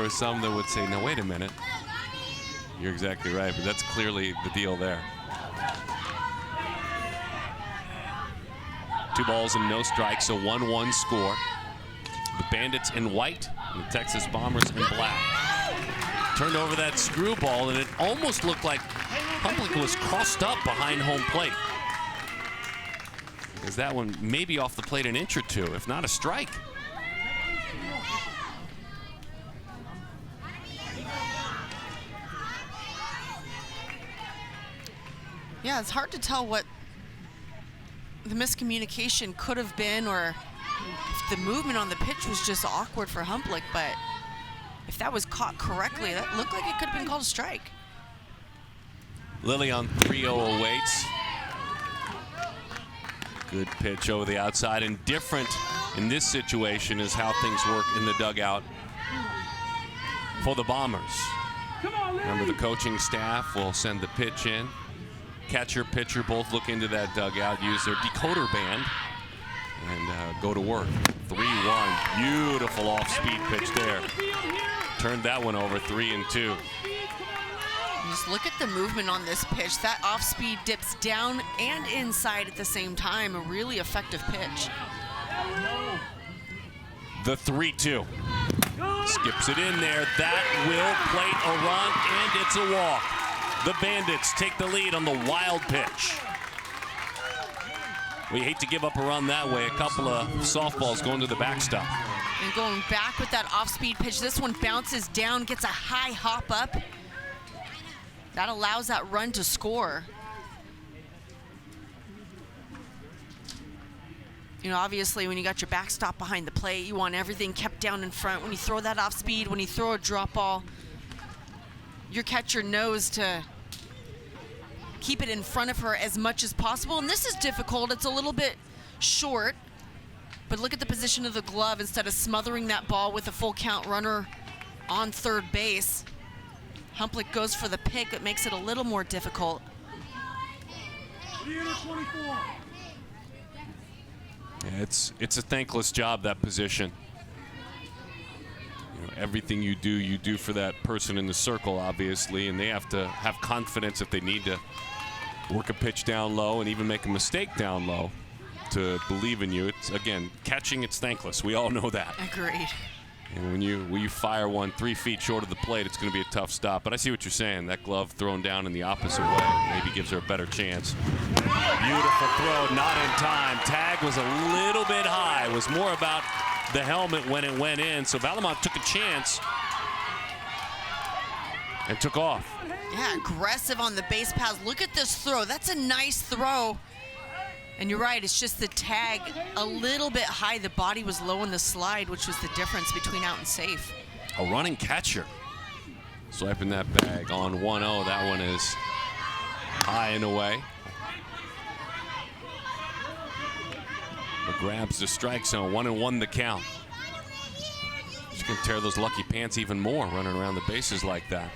was some that would say, no, wait a minute. You're exactly right, but that's clearly the deal there. 2 balls and no strikes, a 1-1 score. The Bandits in white, and the Texas Bombers in black. Turned over that screwball, and it almost looked like Humblick was crossed up behind home plate. Because that one may be off the plate an inch or two, if not a strike. Yeah, it's hard to tell what the miscommunication could have been, or if the movement on the pitch was just awkward for Humblick, but if that was caught correctly, that looked like it could have been called a strike. Lily on 3-0 awaits. Good pitch over the outside, and different in this situation is how things work in the dugout for the Bombers. Remember, the coaching staff will send the pitch in. Catcher, pitcher both look into that dugout, use their decoder band, and go to work. 3-1, beautiful off-speed pitch there. Turned that one over, 3-2. Just look at the movement on this pitch. That off-speed dips down and inside at the same time. A really effective pitch. The 3-2. Skips it in there. That will plate a run, and it's a walk. The Bandits take the lead on the wild pitch. We hate to give up a run that way. A couple of softballs going to the backstop. And going back with that off-speed pitch. This one bounces down, gets a high hop up. That allows that run to score. You know, obviously, when you got your backstop behind the plate, you want everything kept down in front. When you throw that off speed, when you throw a drop ball, your catcher knows to keep it in front of her as much as possible. And this is difficult. It's a little bit short. But look at the position of the glove. Instead of smothering that ball with a full count runner on third base, Humblick goes for the pick. It makes it a little more difficult. Yeah, it's a thankless job, that position. You know, everything you do for that person in the circle, obviously, and they have to have confidence if they need to work a pitch down low and even make a mistake down low to believe in you. It's, again, catching, it's thankless. We all know that. Agreed. And when you fire one 3 feet short of the plate, it's going to be a tough stop. But I see what you're saying. That glove thrown down in the opposite way maybe gives her a better chance. Beautiful throw, not in time. Tag was a little bit high. It was more about the helmet when it went in. So Valamont took a chance and took off. Yeah, aggressive on the base pass. Look at this throw. That's a nice throw. And you're right, it's just the tag a little bit high. The body was low on the slide, which was the difference between out and safe. A running catcher swiping that bag on 1-0. That one is high and away. But grabs the strike zone. 1-1 the count. She's going to tear those lucky pants even more running around the bases like that.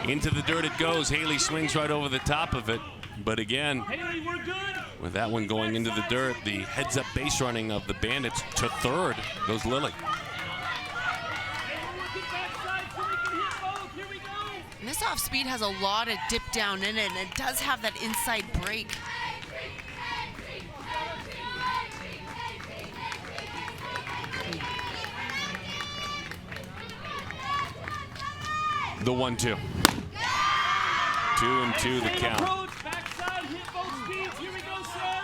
Into the dirt it goes. Haley swings right over the top of it. But again, with that one going into the dirt, the heads-up base running of the Bandits to third goes Lily. And this off speed has a lot of dip down in it, and it does have that inside break. The 1-2. 2-2 the count. Approach, backside, hit both speeds. Here we go, Seth.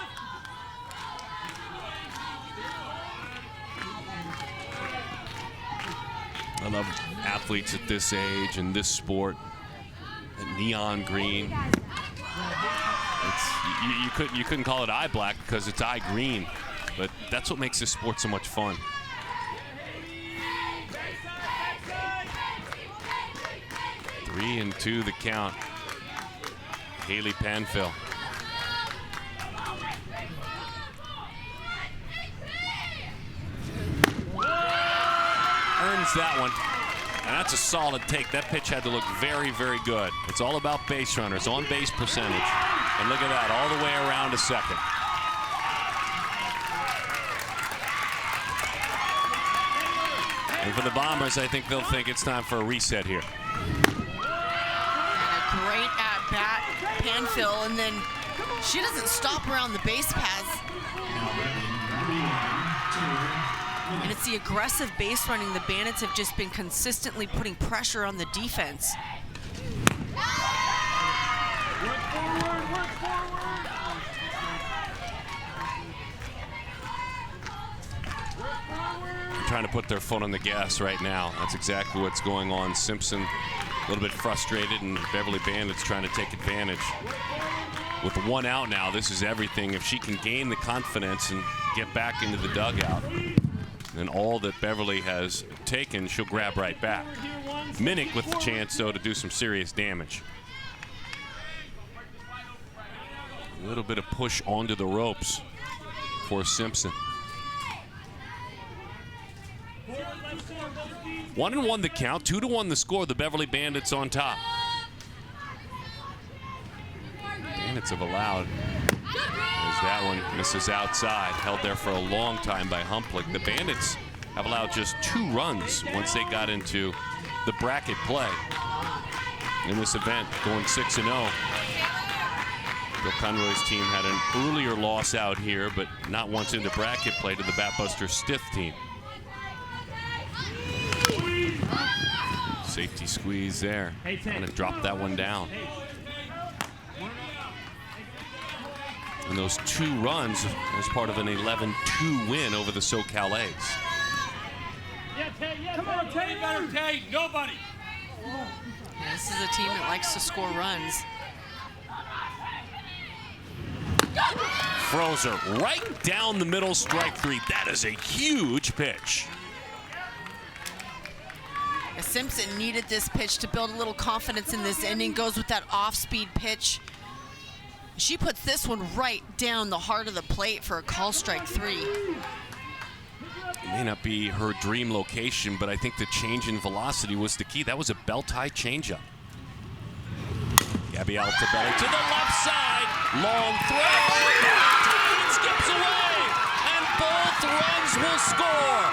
I love athletes at this age and this sport. The neon green. You couldn't call it eye black because it's eye green, but that's what makes this sport so much fun. Three and 2 the count. Haley Panfill. Earns that one. And that's a solid take. That pitch had to look very, very good. It's all about base runners, on base percentage. And look at that, all the way around to second. And for the Bombers, I think they'll think it's time for a reset here. Great at bat, Panfill, and then she doesn't stop around the base paths. And it's the aggressive base running. The Bandits have just been consistently putting pressure on the defense. Work forward, work forward. Work forward. Trying to put their foot on the gas right now. That's exactly what's going on. Simpson a little bit frustrated, and Beverly Bandits trying to take advantage. With one out now, this is everything. If she can gain the confidence and get back into the dugout, then all that Beverly has taken, she'll grab right back. Minnick with the chance, though, to do some serious damage. A little bit of push onto the ropes for Simpson. 1-1 the count, 2-1 the score. The Beverly Bandits on top. Bandits have allowed, as that one misses outside, held there for a long time by Humplick. The Bandits have allowed just 2 runs once they got into the bracket play in this event, going 6-0. Bill Conroy's team had an earlier loss out here, but not once into bracket play to the Batbuster Stiff team. Safety squeeze there. Going to drop that one down. And those 2 runs as part of an 11-2 win over the SoCal A's. Come on, Taylor. Tay, nobody. Yeah, this is a team that likes to score runs. Frozer right down the middle, strike 3. That is a huge pitch. Simpson needed this pitch to build a little confidence in this inning. Goes with that off-speed pitch. She puts this one right down the heart of the plate for a call strike 3. It may not be her dream location, but I think the change in velocity was the key. That was a belt-high changeup. Gabby Altabelli to the left side. Long throw. It skips away. And both runs will score.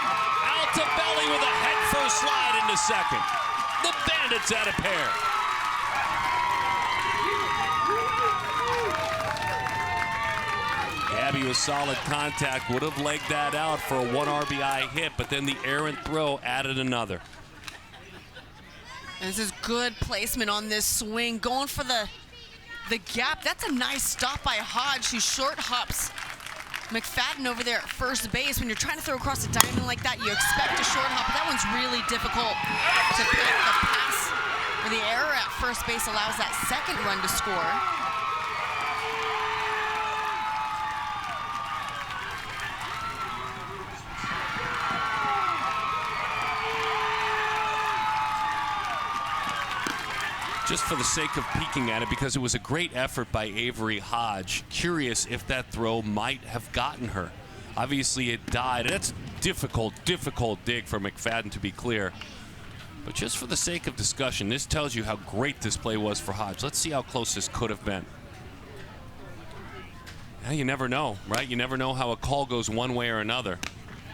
Altabelli with a head-first slide into second. The Bandits at a pair. Gabby with solid contact, would have legged that out for a 1 RBI hit, but then the errant throw added another. And this is good placement on this swing. Going for the gap. That's a nice stop by Hodge, who short hops McFadden over there at first base. When you're trying to throw across a diamond like that, you expect a short hop, but that one's really difficult to pick. The pass or the error at first base allows that second run to score. Just for the sake of peeking at it, because it was a great effort by Avery Hodge. Curious if that throw might have gotten her. Obviously it died. That's difficult dig for McFadden, to be clear. But just for the sake of discussion, this tells you how great this play was for Hodge. Let's see how close this could have been. Now you never know, right? You never know how a call goes one way or another.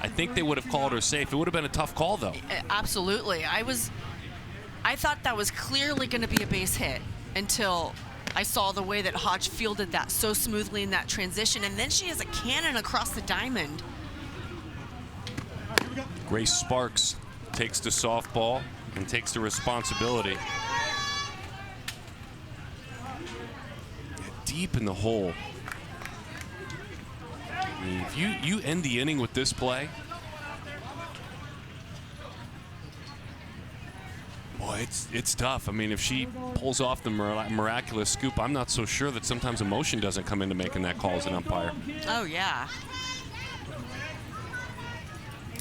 I think they would have called her safe. It would have been a tough call, though. Absolutely. I thought that was clearly going to be a base hit until I saw the way that Hodge fielded that so smoothly in that transition, and then she has a cannon across the diamond. Grace Sparks takes the softball and takes the responsibility. Deep in the hole. I mean, if you end the inning with this play, boy, it's tough. I mean, if she pulls off the miraculous scoop, I'm not so sure that sometimes emotion doesn't come into making that call as an umpire. Oh, yeah.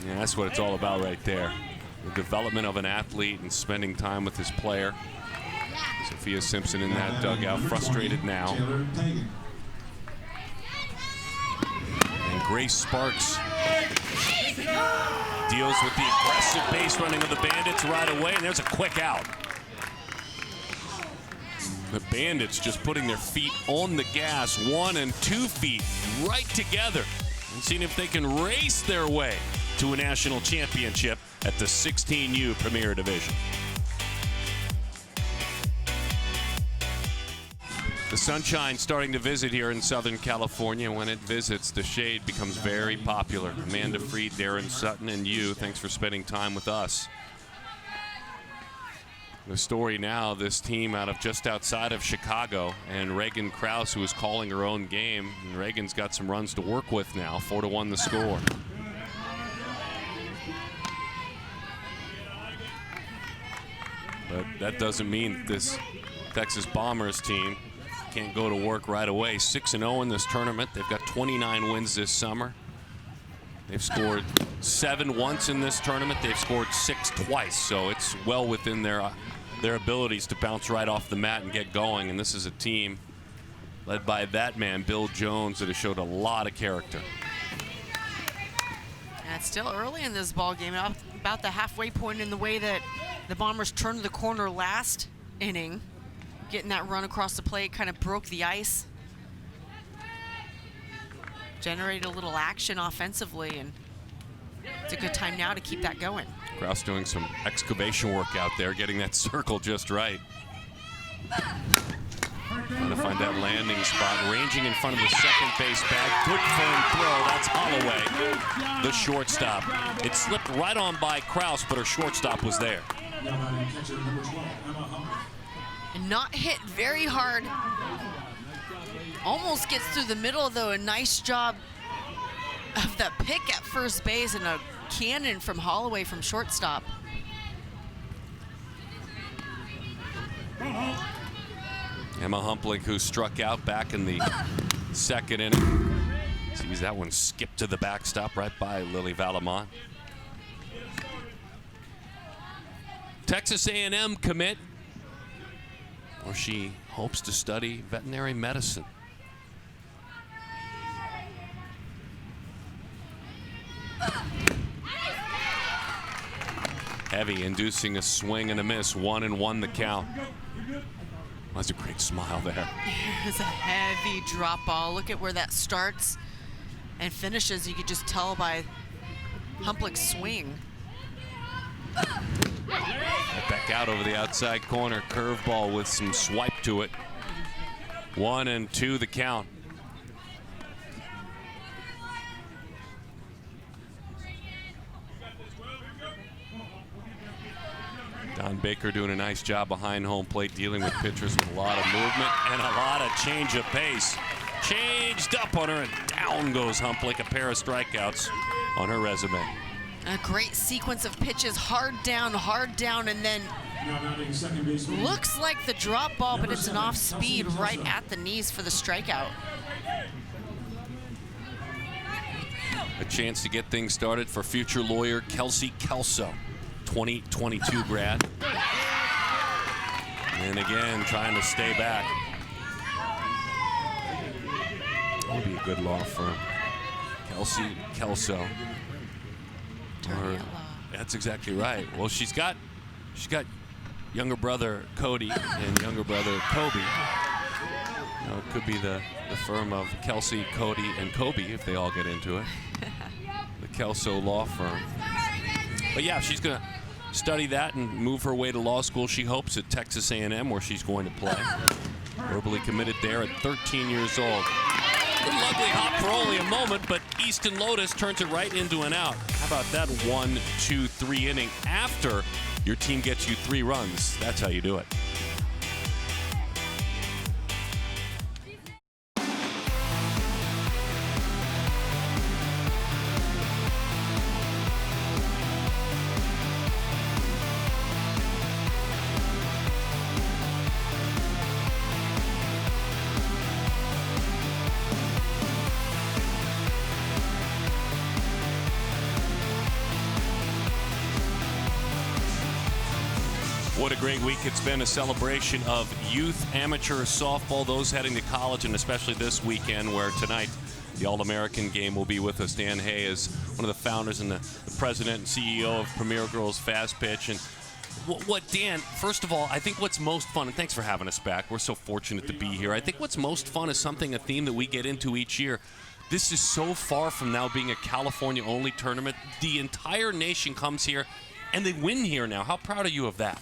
Yeah, that's what it's all about right there. The development of an athlete and spending time with his player. Sophia Simpson in that dugout, frustrated now. And Grace Sparks deals with the aggressive base running of the Bandits right away, and there's a quick out. The Bandits just putting their feet on the gas, 1 and 2 feet right together, and seeing if they can race their way to a national championship at the 16U Premier Division. The sunshine starting to visit here in Southern California. When it visits, the shade becomes very popular. Amanda Freed, Darren Sutton, and you, thanks for spending time with us. The story now, this team out of just outside of Chicago, and Reagan Krause, who is calling her own game. And Reagan's got some runs to work with now, 4-1 the score. But that doesn't mean this Texas Bombers team can't go to work right away. 6-0 in this tournament. They've got 29 wins this summer. They've scored 7 once in this tournament. They've scored 6 twice. So it's well within their abilities to bounce right off the mat and get going. And this is a team led by that man, Bill Jones, that has showed a lot of character. And it's still early in this ball game, about the halfway point in the way that the Bombers turned the corner last inning. Getting that run across the plate kind of broke the ice. Generated a little action offensively, and it's a good time now to keep that going. Krause doing some excavation work out there, getting that circle just right. Trying to find that landing spot, ranging in front of the second base bag. Good firm throw, that's Holloway, the shortstop. It slipped right on by Krause, but her shortstop was there. And not hit very hard. Almost gets through the middle, though. A nice job of the pick at first base, and a cannon from Holloway from shortstop. Emma Humpling, who struck out back in the second inning. Sees that one skip to the backstop right by Lily Valamont. Texas A&M commit, where she hopes to study veterinary medicine. Heavy, inducing a swing and a miss. 1-1 the count. That's a great smile there. It's a heavy drop ball. Look at where that starts and finishes. You could just tell by Humplick's swing. Back out over the outside corner. Curveball with some swipe to it. 1-2 the count. Don Baker doing a nice job behind home plate, dealing with pitchers with a lot of movement and a lot of change of pace. Changed up on her, and down goes Humplick. A pair of strikeouts on her resume. A great sequence of pitches, hard down, and then looks like the drop ball, but it's an off speed right at the knees for the strikeout. A chance to get things started for future lawyer Kelsey Kelso, 2022 grad. And again, trying to stay back. That would be a good law firm. Kelsey Kelso. That's exactly right. Well, she's got younger brother Cody and younger brother Kobe. You know, it could be the firm of Kelsey, Cody, and Kobe if they all get into it. The Kelso law firm. But yeah, she's gonna study that and move her way to law school, she hopes, at Texas A&M, where she's going to play. Verbally committed there at 13 years old. A little ugly hop for only a moment, but Easton Lotus turns it right into an out. How about that 1-2-3 inning after your team gets you 3 runs? That's how you do it. What a great week it's been, a celebration of youth amateur softball, those heading to college, and especially this weekend where tonight the All-American game will be with us. Dan Hay is one of the founders and the president and CEO of Premier Girls Fast Pitch. And Dan, first of all, I think what's most fun, and thanks for having us back. We're so fortunate to be here. I think what's most fun is a theme that we get into each year. This is so far from now being a California-only tournament. The entire nation comes here, and they win here now. How proud are you of that?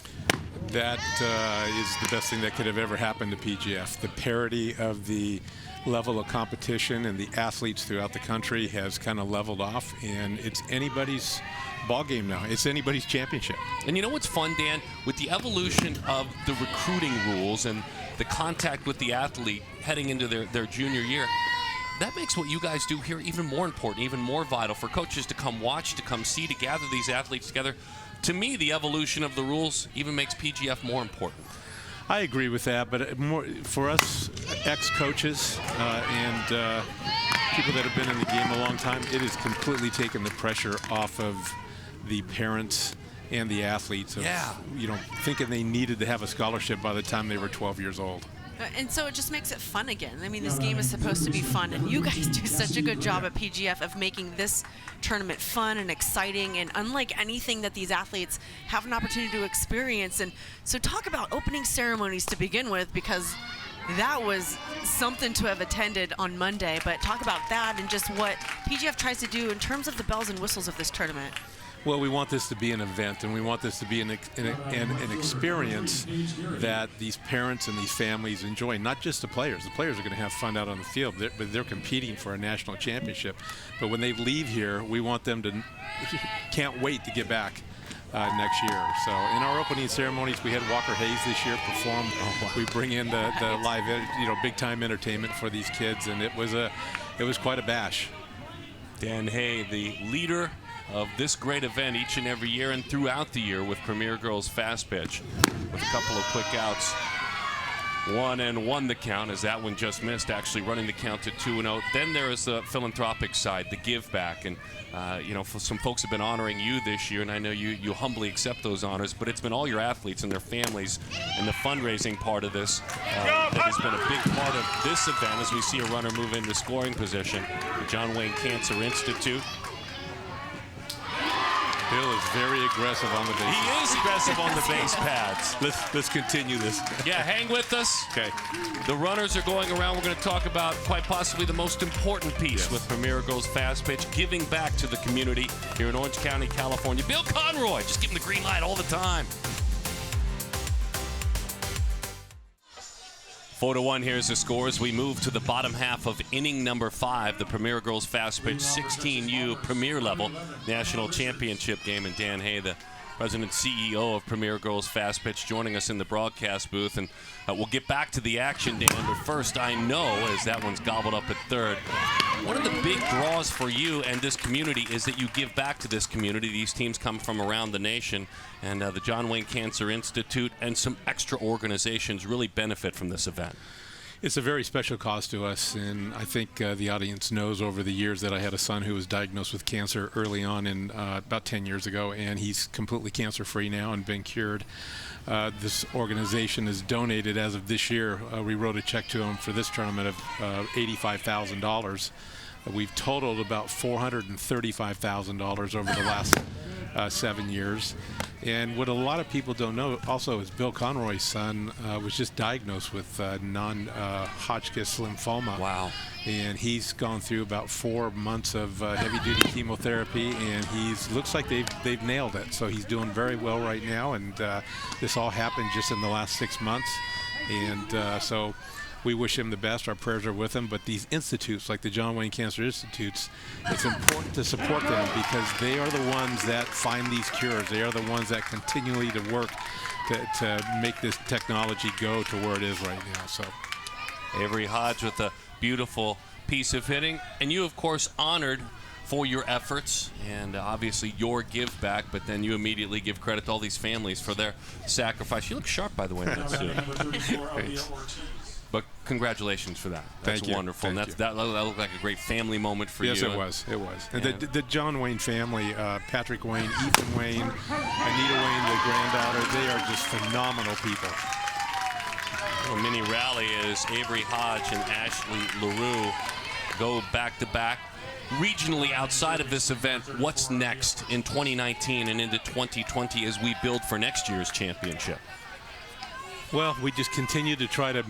That is the best thing that could have ever happened to PGF. The parity of the level of competition and the athletes throughout the country has kind of leveled off, and it's anybody's ball game now. It's anybody's championship. And you know what's fun, Dan? With the evolution of the recruiting rules and the contact with the athlete heading into their junior year, that makes what you guys do here even more important, even more vital for coaches to come watch, to come see, to gather these athletes together. To me, the evolution of the rules even makes PGF more important. I agree with that, but more for us ex-coaches and people that have been in the game a long time, it has completely taken the pressure off of the parents and the athletes of, thinking they needed to have a scholarship by the time they were 12 years old. And so it just makes it fun again. I mean, this game is supposed to be fun, and you guys do such a good job at PGF of making this tournament fun and exciting and unlike anything that these athletes have an opportunity to experience. And so talk about opening ceremonies to begin with, because that was something to have attended on Monday. But talk about that and just what PGF tries to do in terms of the bells and whistles of this tournament. Well, we want this to be an event, and we want this to be an experience that these parents and these families enjoy, not just the players. The players are going to have fun out on the field, but they're competing for a national championship. But when they leave here, we want them to can't wait to get back next year. So in our opening ceremonies, we had Walker Hayes this year perform. We bring in the live, big-time entertainment for these kids, and it was quite a bash. Dan Hay, the leader of this great event each and every year and throughout the year with Premier Girls Fast Pitch, with a couple of quick outs. 1-1 the count, as that one just missed, actually running the count to 2-0. Then there is the philanthropic side, the give back, and some folks have been honoring you this year, and I know you humbly accept those honors, but it's been all your athletes and their families and the fundraising part of this that has been a big part of this event as we see a runner move into scoring position. The John Wayne Cancer Institute. Bill is very aggressive on the base. He is aggressive on the base pads. Let's continue this. Yeah, hang with us. Okay. The runners are going around. We're going to talk about quite possibly the most important piece with Premier Girls Fast Pitch, giving back to the community here in Orange County, California. Bill Conroy, just give him the green light all the time. 4-1, here's the scores. We move to the bottom half of inning number 5, the Premier Girls Fast Pitch 16U Premier Level National Championship game. And Dan Hay, the President and CEO of Premier Girls Fast Pitch, joining us in the broadcast booth. And we'll get back to the action, Dan. But first, I know, as that one's gobbled up at third, one of the big draws for you and this community is that you give back to this community. These teams come from around the nation, and the John Wayne Cancer Institute and some extra organizations really benefit from this event. It's a very special cause to us, and I think the audience knows over the years that I had a son who was diagnosed with cancer early on about 10 years ago, and he's completely cancer-free now and been cured. This organization has donated, as of this year, we wrote a check to him for this tournament of $85,000. We've totaled about $435,000 over the last 7 years. And what a lot of people don't know also is Bill Conroy's son was just diagnosed with non-Hodgkin's lymphoma. Wow. And he's gone through about 4 months of heavy-duty chemotherapy, and looks like they've nailed it. So he's doing very well right now, and this all happened just in the last 6 months. And so we wish him the best. Our prayers are with him. But these institutes, like the John Wayne Cancer Institutes, it's important to support them because they are the ones that find these cures. They are the ones that continually to work to make this technology go to where it is right now. So Avery Hodge with a beautiful piece of hitting. And you, of course, honored for your efforts and obviously your give back, but then you immediately give credit to all these families for their sacrifice. You look sharp, by the way, in that suit. But congratulations for that. That's wonderful. Thank and that looked like a great family moment for yes, you. Yes, it was. It was. And the John Wayne family, Patrick Wayne, Ethan Wayne, Anita Wayne, the granddaughter, they are just phenomenal people. A mini rally as Avery Hodge and Ashley LaRue go back-to-back. Regionally, outside of this event, what's next in 2019 and into 2020 as we build for next year's championship? Well, we just continue to try to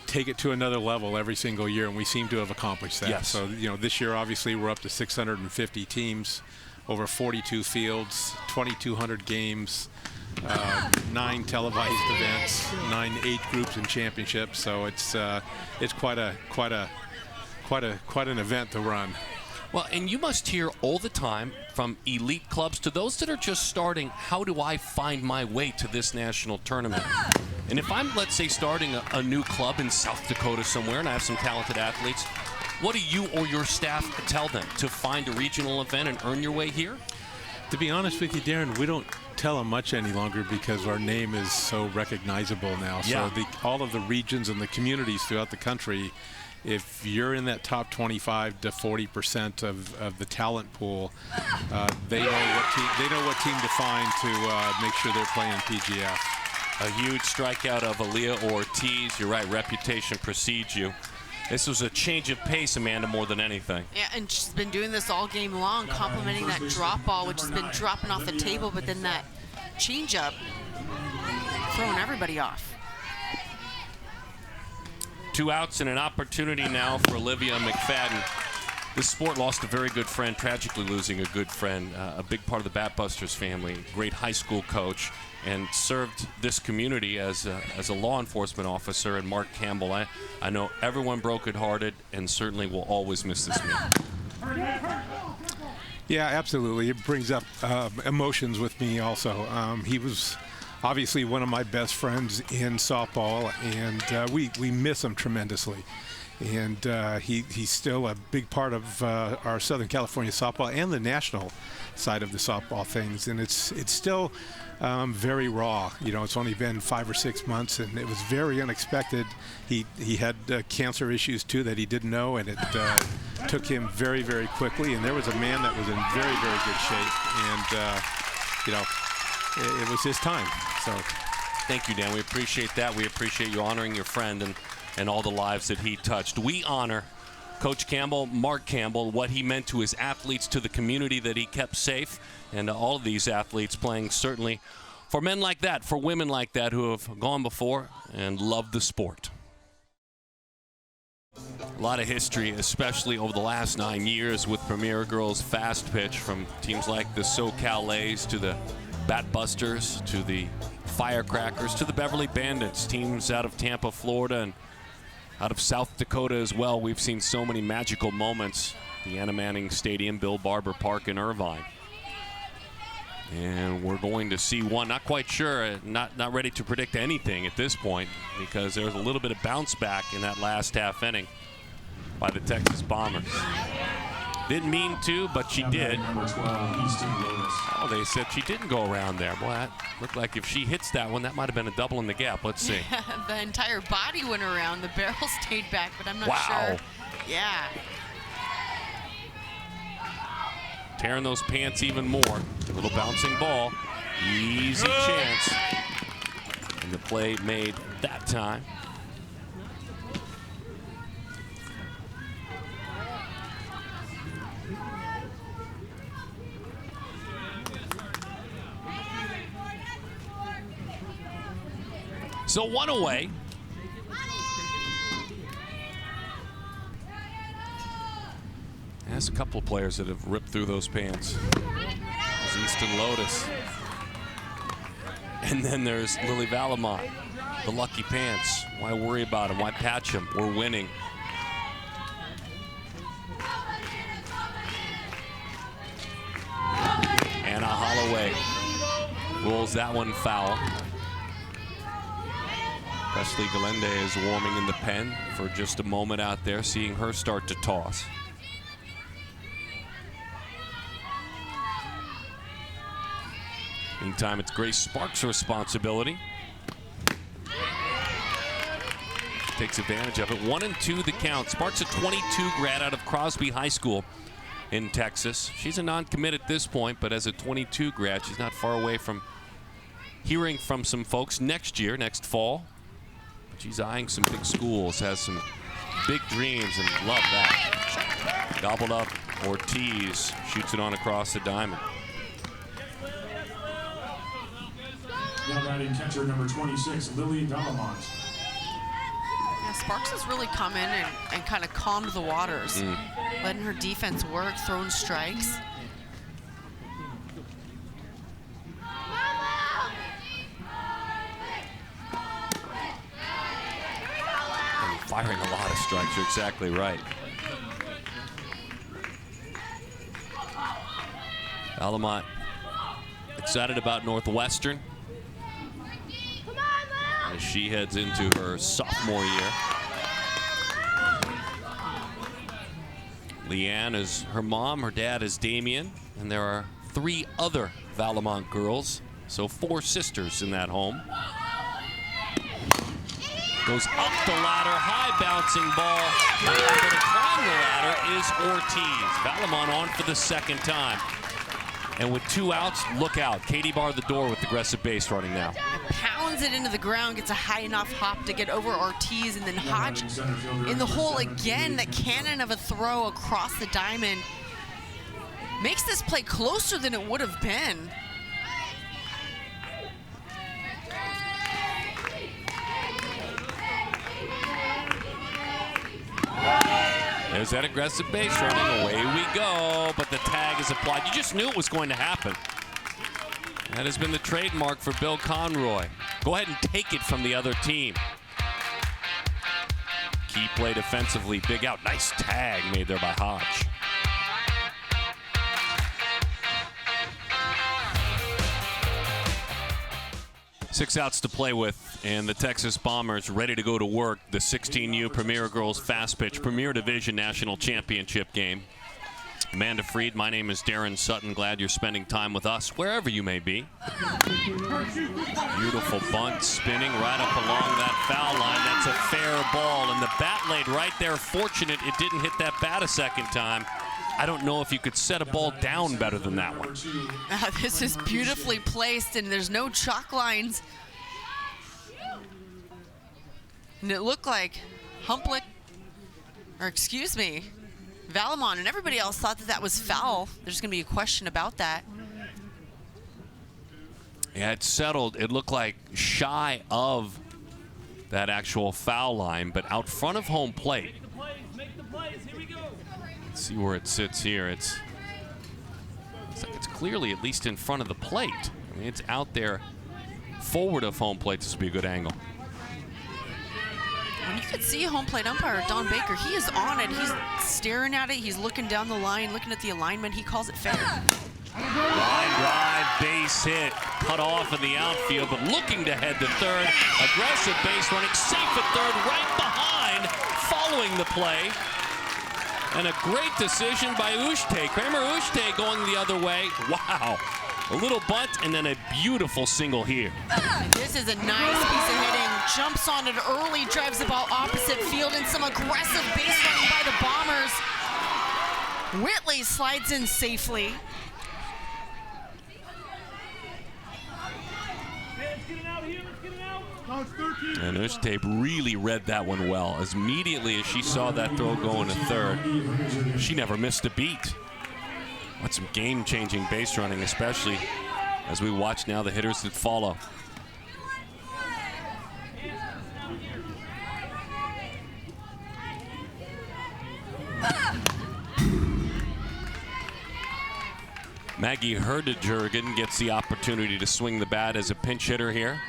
take it to another level every single year, and we seem to have accomplished that. Yes. So, this year, obviously, we're up to 650 teams, over 42 fields, 2,200 games, 9 televised events, 9 age groups and championships. So it's quite an event to run. Well, and you must hear all the time from elite clubs to those that are just starting, how do I find my way to this national tournament? And if I'm, let's say, starting a new club in South Dakota somewhere and I have some talented athletes, what do you or your staff tell them to find a regional event and earn your way here? To be honest with you, Darren, we don't tell them much any longer because our name is so recognizable now. Yeah. So all of the regions and the communities throughout the country, if you're in that top 25 to 40% of the talent pool, they know what team to find to make sure they're playing PGF. A huge strikeout of Aaliyah Ortiz. You're right, reputation precedes you. This was a change of pace, Amanda, more than anything. Yeah, and she's been doing this all game long, complimenting that drop ball, which has been dropping off the table, but then that changeup throwing everybody off. 2 outs and an opportunity now for Olivia McFadden. This sport lost a very good friend, tragically losing a good friend, a big part of the Bat Busters family, great high school coach, and served this community as a law enforcement officer. And Mark Campbell, I know everyone brokenhearted and certainly will always miss this man. Yeah, absolutely. It brings up emotions with me also. He was obviously one of my best friends in softball, and we miss him tremendously. And he's still a big part of our Southern California softball and the national side of the softball things. And it's still very raw. It's only been 5 or 6 months, and it was very unexpected. He had cancer issues too that he didn't know, and it took him very, very quickly. And there was a man that was in very, very good shape, and it was his time. So, thank you, Dan. We appreciate that. We appreciate you honoring your friend and all the lives that he touched. We honor Coach Campbell, Mark Campbell, what he meant to his athletes, to the community that he kept safe, and all of these athletes playing certainly for men like that, for women like that who have gone before and loved the sport. A lot of history, especially over the last 9 years with Premier Girls fast pitch, from teams like the SoCal A's to the Bat Busters to the Firecrackers to the Beverly Bandits, teams out of Tampa, Florida, and out of South Dakota as well. We've seen so many magical moments. The Anna Manning Stadium, Bill Barber Park in Irvine. And we're going to see one, not quite sure, not ready to predict anything at this point, because there was a little bit of bounce back in that last half inning by the Texas Bombers. Didn't mean to, but she did. Oh, they said she didn't go around there. Boy, that looked like if she hits that one, that might have been a double in the gap. Let's see. Yeah, the entire body went around. The barrel stayed back, but I'm not sure. Yeah. Tearing those pants even more. A little bouncing ball. Easy chance. And the play made that time. So 1 away. There's a couple of players that have ripped through those pants. There's Easton Lotus. And then there's Lily Valamont, the lucky pants. Why worry about him? Why patch him? We're winning. Anna Holloway rolls that one foul. Presley Galende is warming in the pen for just a moment out there, seeing her start to toss. Meantime, it's Grace Sparks' responsibility. Takes advantage of it. 1 and 2 the count. Sparks, a 22 grad out of Crosby High School in Texas. She's a non-commit at this point, but as a 22 grad, she's not far away from hearing from some folks next year, next fall. But she's eyeing some big schools, has some big dreams, and love that. Gobbled up Ortiz, shoots it on across the diamond. Now batting catcher number 26, Lily Valamont. Yeah, Sparks has really come in and kind of calmed the waters, letting her defense work, throwing strikes. And firing a lot of strikes, you're exactly right. Valamont excited about Northwestern as she heads into her sophomore year. Leanne is her mom, her dad is Damien, and there are 3 other Valamont girls, so 4 sisters in that home. Goes up the ladder, high bouncing ball. Going to climb the ladder is Ortiz. Valamont on for the second time. And with 2 outs, look out. Katie barred the door with aggressive base running now. Pounds it into the ground, gets a high enough hop to get over Ortiz, and then Hodge in the hole again. That cannon of a throw across the diamond makes this play closer than it would have been. There's that aggressive base running. Away we go, but the tag is applied. You just knew it was going to happen. That has been the trademark for Bill Conroy. Go ahead and take it from the other team. Key play defensively, big out. Nice tag made there by Hodge. Six outs to play with, and the Texas Bombers ready to go to work. The 16U Premier Girls Fast Pitch Premier Division National Championship game. Amanda Freed, my name is Darren Sutton. Glad you're spending time with us, wherever you may be. Beautiful bunt spinning right up along that foul line. That's a fair ball, and the bat laid right there. Fortunate it didn't hit that bat a second time. I don't know if you could set a ball down better than that one. This is beautifully placed, and there's no chalk lines. And it looked like Valamont and everybody else thought that that was foul. There's going to be a question about that. Yeah, it settled. It looked like shy of that actual foul line, but out front of home plate. Let's see where it sits here. It's like it's clearly at least in front of the plate. I mean, it's out there forward of home plate. This would be a good angle. And you could see home plate umpire Don Baker. He is on it. He's staring at it. He's looking down the line, looking at the alignment. He calls it fair. Line drive, base hit, cut off in the outfield, but looking to head to third. Aggressive base running, safe at third, right behind, following the play. And a great decision by Ushte. Kramer Ushte going the other way. Wow. A little bunt and then a beautiful single here. This is a nice piece of hitting. Jumps on it early, drives the ball opposite field, and some aggressive base running by the Bombers. Whitley slides in safely. And Ushtape really read that one well. As immediately as she saw that throw going to third, she never missed a beat. What's some game-changing base running, especially as we watch now the hitters that follow. Maggie Herdejurgen gets the opportunity to swing the bat as a pinch hitter here.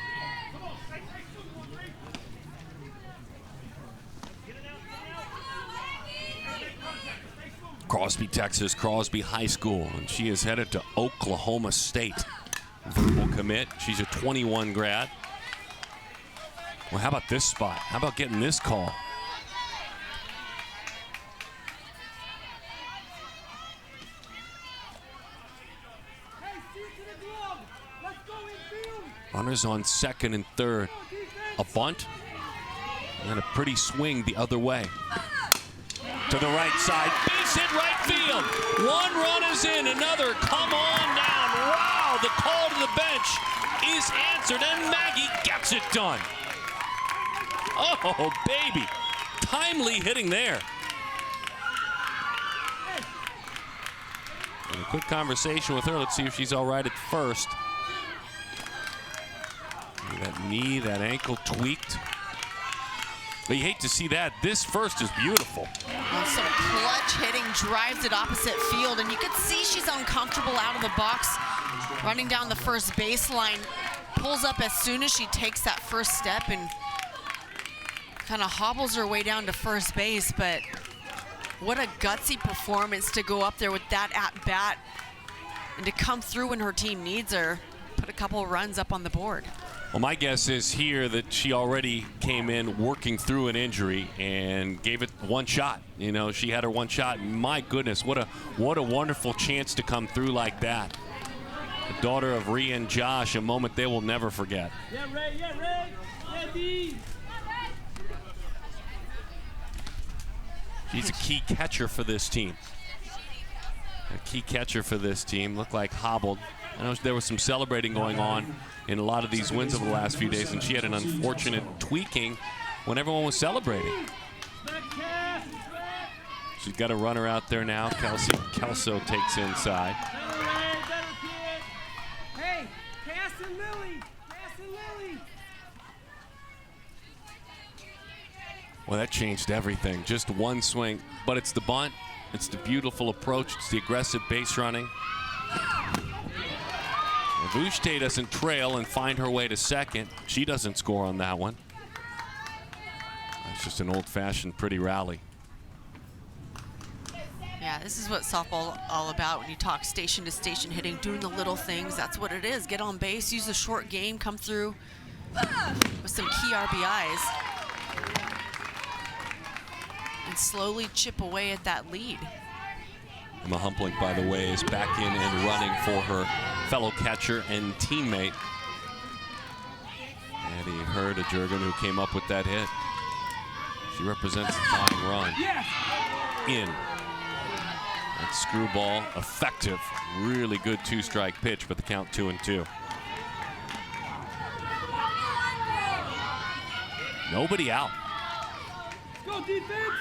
Crosby, Texas, Crosby High School, and she is headed to Oklahoma State. Verbal commit. She's a 21 grad. Well, how about this spot? How about getting this call? Runners on second and third. A bunt and a pretty swing the other way. To the right side, base hit right field. One run is in, another come on down. Wow, the call to the bench is answered, and Maggie gets it done. Oh, baby. Timely hitting there. And a quick conversation with her. Let's see if she's all right at first. That knee, that ankle tweaked. But you hate to see that. This first is beautiful. Well, some clutch hitting, drives it opposite field, and you can see she's uncomfortable out of the box, running down the first baseline. Pulls up as soon as she takes that first step and kind of hobbles her way down to first base. But what a gutsy performance to go up there with that at-bat and to come through when her team needs her, put a couple runs up on the board. Well, my guess is here that she already came in working through an injury and gave it one shot. You know, she had her one shot. My goodness, what a wonderful chance to come through like that. The daughter of Rhea and Josh, a moment they will never forget. Yeah, Ray, ready. She's a key catcher for this team. A key catcher for this team. Looked like hobbled. I know there was some celebrating going on in a lot of these wins over the last few days, and she had an unfortunate tweaking when everyone was celebrating. She's got a runner out there now. Kelso takes inside. Hey, Cass and Lily. Well, that changed everything. Just one swing, but it's the bunt. It's the beautiful approach. It's the aggressive base running. Vushte doesn't trail and find her way to second. She doesn't score on that one. It's just an old-fashioned pretty rally. Yeah, this is what softball all about when you talk station to station hitting, doing the little things. That's what it is. Get on base, use the short game, come through with some key RBIs, and slowly chip away at that lead. Emma Humplink, by the way, is back in and running for her fellow catcher and teammate, Maddie Herdejurgen, who came up with that hit. She represents the tying run. In. That screwball, effective, really good two-strike pitch, but the count 2-2. Nobody out. Go defense.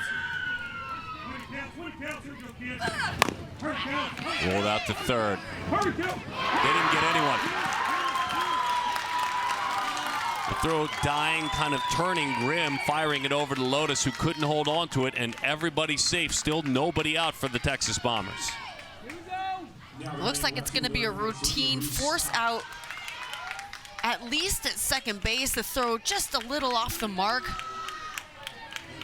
Rolled out to third. They didn't get anyone. The throw dying, kind of turning Grimm, firing it over to Lotus, who couldn't hold on to it, and everybody's safe. Still nobody out for the Texas Bombers. Looks like it's going to be a routine force out, at least at second base. The throw just a little off the mark.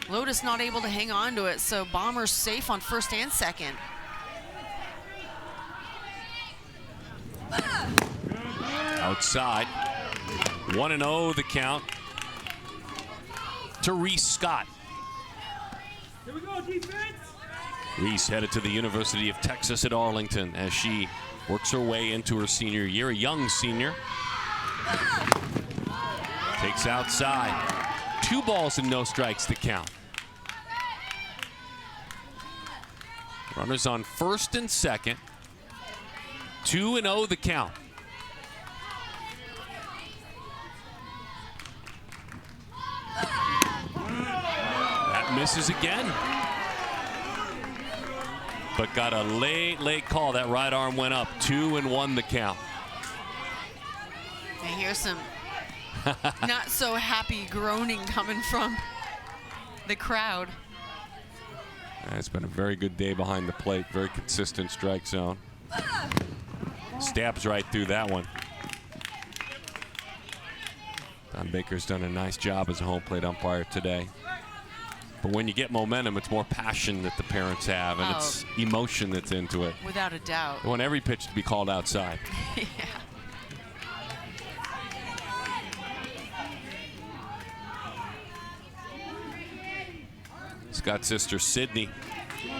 Lotus not able to hang on to it, so Bombers safe on first and second. Outside. 1-0 the count to Reese Scott. Here we go, defense. Reese headed to the University of Texas at Arlington as she works her way into her senior year, a young senior. Takes outside. 2 balls and no strikes to count. Runners on first and second. 2-0 the count. That misses again. But got a late call. That right arm went up. 2-1 the count. I hear some not so happy groaning coming from the crowd. It's been a very good day behind the plate. Very consistent strike zone. Stabs right through that one. Don Baker's done a nice job as a home plate umpire today. But when you get momentum, it's more passion that the parents have, and it's emotion that's into it. Without a doubt. They want every pitch to be called outside. Yeah. Scott's sister Sydney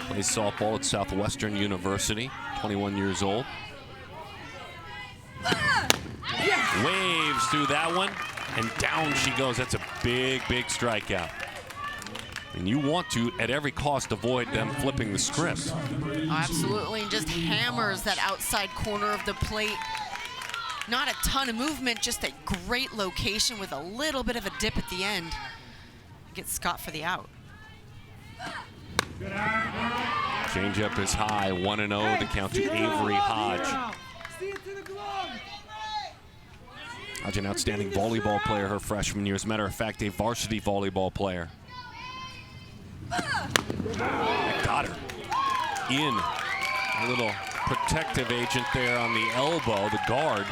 plays softball at Southwestern University, 21 years old. Waves through that one, and down she goes. That's a big, big strikeout. And you want to, at every cost, avoid them flipping the script. Oh, absolutely, and just hammers that outside corner of the plate. Not a ton of movement, just a great location with a little bit of a dip at the end. Gets Scott for the out. Changeup is high, 1-0, the count to Avery Hodge. Hodge, an outstanding volleyball player her freshman year. As a matter of fact, a varsity volleyball player. That got her in. A little protective agent there on the elbow, the guard,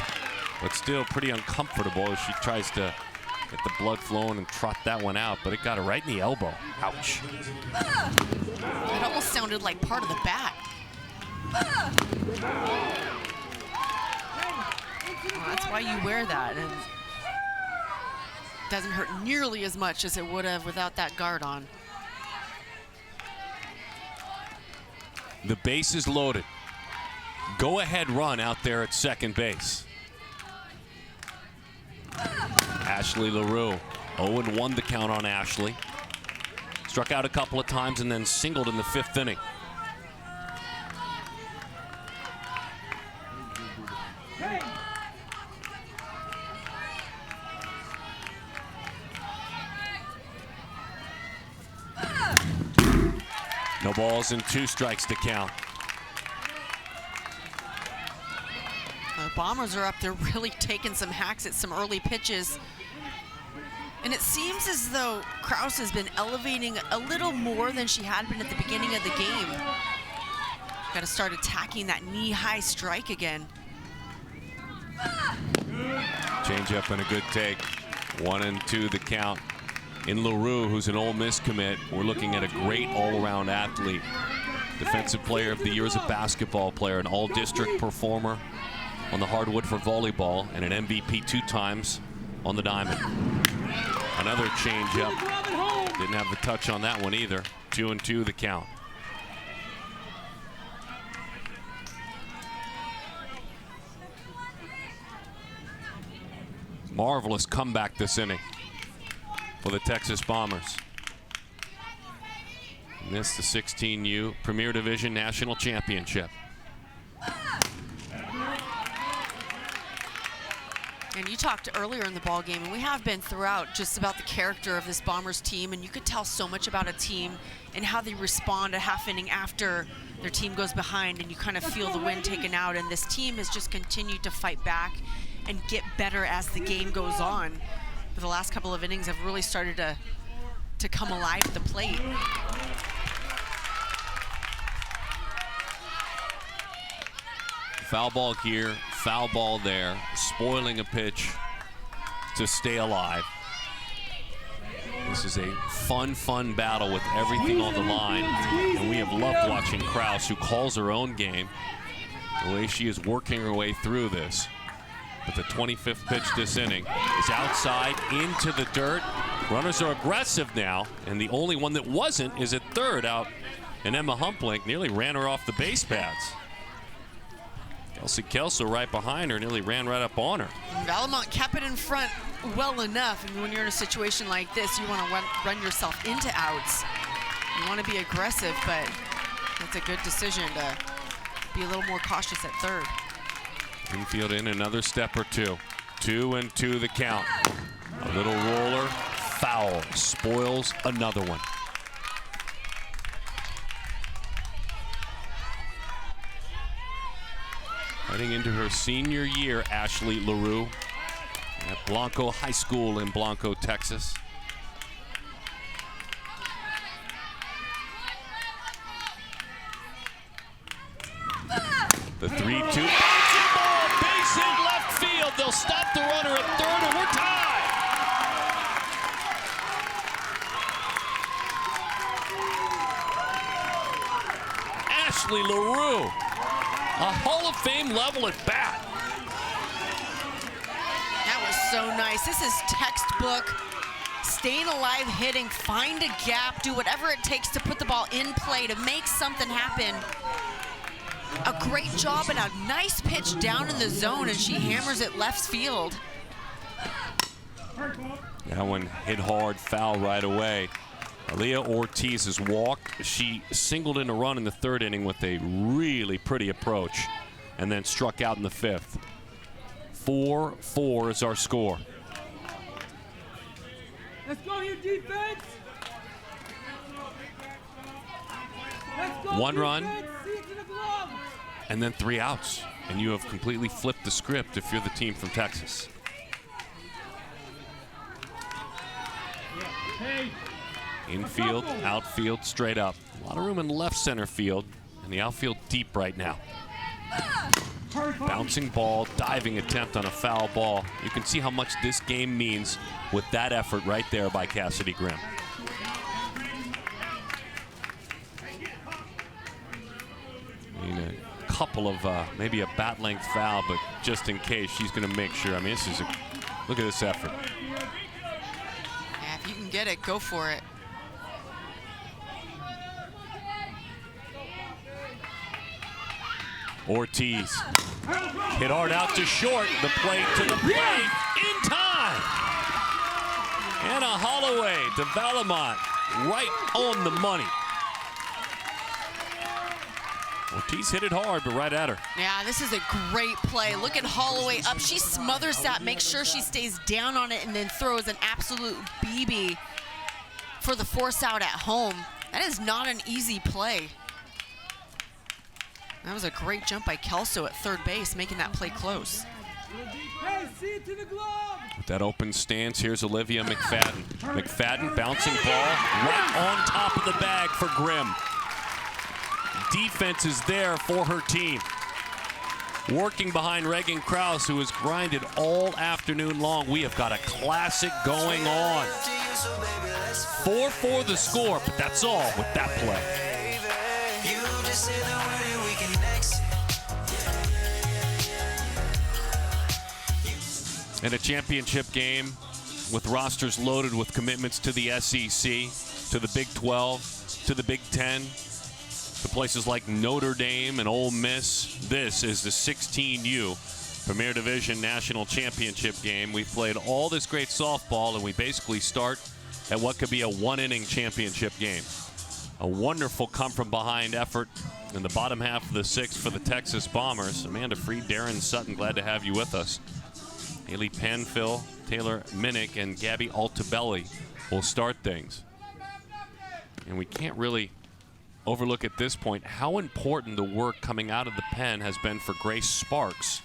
but still pretty uncomfortable as she tries to get the blood flowing and trot that one out, but it got her right in the elbow. Ouch. It almost sounded like part of the bat. Well, that's why you wear that, and it doesn't hurt nearly as much as it would have without that guard on. The base is loaded. Go ahead run out there at second base. Ashley LaRue, 0-1 the count on Ashley. Struck out a couple of times and then singled in the 5th inning. No balls and 2 strikes to count. The Bombers are up there really taking some hacks at some early pitches. And it seems as though Krause has been elevating a little more than she had been at the beginning of the game. Got to start attacking that knee-high strike again. Change up and a good take. 1-2 the count. In LaRue, who's an Ole Miss commit, we're looking at a great all-around athlete. Defensive Player of the Year as a basketball player, an all-district performer on the hardwood for volleyball, and an MVP 2 times on the diamond. Another change-up. Didn't have the touch on that one either. 2-2 the count. Marvelous comeback this inning for the Texas Bombers. And this, the 16U Premier Division National Championship. And you talked earlier in the ball game, and we have been throughout, just about the character of this Bombers team, and you could tell so much about a team and how they respond a half inning after their team goes behind, and you kind of feel the wind taken out. And this team has just continued to fight back and get better as the game goes on. But the last couple of innings have really started to come alive at the plate. Foul ball here, foul ball there, spoiling a pitch to stay alive. This is a fun battle with everything on the line. And we have loved watching Krause, who calls her own game, the way she is working her way through this. But the 25th pitch this inning is outside into the dirt. Runners are aggressive now, and the only one that wasn't is at third out. And Emma Humplink nearly ran her off the base paths. Kelsey Kelso right behind her, nearly ran right up on her. Valmont kept it in front well enough. And when you're in a situation like this, you want to run yourself into outs. You want to be aggressive, but it's a good decision to be a little more cautious at third. Infield in another step or two. 2-2 the count. A little roller, foul, spoils another one. Heading into her senior year, Ashley LaRue at Blanco High School in Blanco, Texas. The 3-2. Ashley LaRue, a Hall of Fame level at bat. That was so nice. This is textbook, staying alive, hitting, find a gap, do whatever it takes to put the ball in play, to make something happen. A great job and a nice pitch down in the zone, and she hammers it left field. That one hit hard, foul right away. Aaliyah Ortiz has walked. She singled in a run in the third inning with a really pretty approach and then struck out in the fifth. 4-4 is our score. Let's go here, defense. Let's go, One run. defense. See it to the glove. And then 3 outs. And you have completely flipped the script if you're the team from Texas. Hey. Infield, outfield, straight up. A lot of room in left center field, and the outfield deep right now. Bouncing ball, diving attempt on a foul ball. You can see how much this game means with that effort right there by Cassidy Grimm. I mean, a couple of, maybe a bat length foul, but just in case, she's going to make sure. I mean, this is a, look at this effort. Yeah, if you can get it, go for it. Ortiz hit hard out to short. The plate to the plate in time. Anna Holloway to Valamont, right on the money. Ortiz hit it hard, but right at her. Yeah, this is a great play. Look at Holloway up. She smothers that, makes sure she stays down on it, and then throws an absolute BB for the force out at home. That is not an easy play. That was a great jump by Kelso at third base, making that play close. Hey, see it to the glove. With that open stance, here's Olivia McFadden. McFadden bouncing ball right on top of the bag for Grimm. Defense is there for her team. Working behind Reagan Krause, who has grinded all afternoon long. We have got a classic going on. 4-4 the score, but that's all with that play. In a championship game with rosters loaded with commitments to the SEC, to the Big 12, to the Big 10, to places like Notre Dame and Ole Miss, this is the 16U Premier Division National Championship game. We've played all this great softball, and we basically start at what could be a one-inning championship game. A wonderful come-from-behind effort in the bottom half of the sixth for the Texas Bombers. Amanda Freed, Darren Sutton, glad to have you with us. Haley Panfill, Taylor Minnick, and Gabby Altabelli will start things. And we can't really overlook at this point how important the work coming out of the pen has been for Grace Sparks,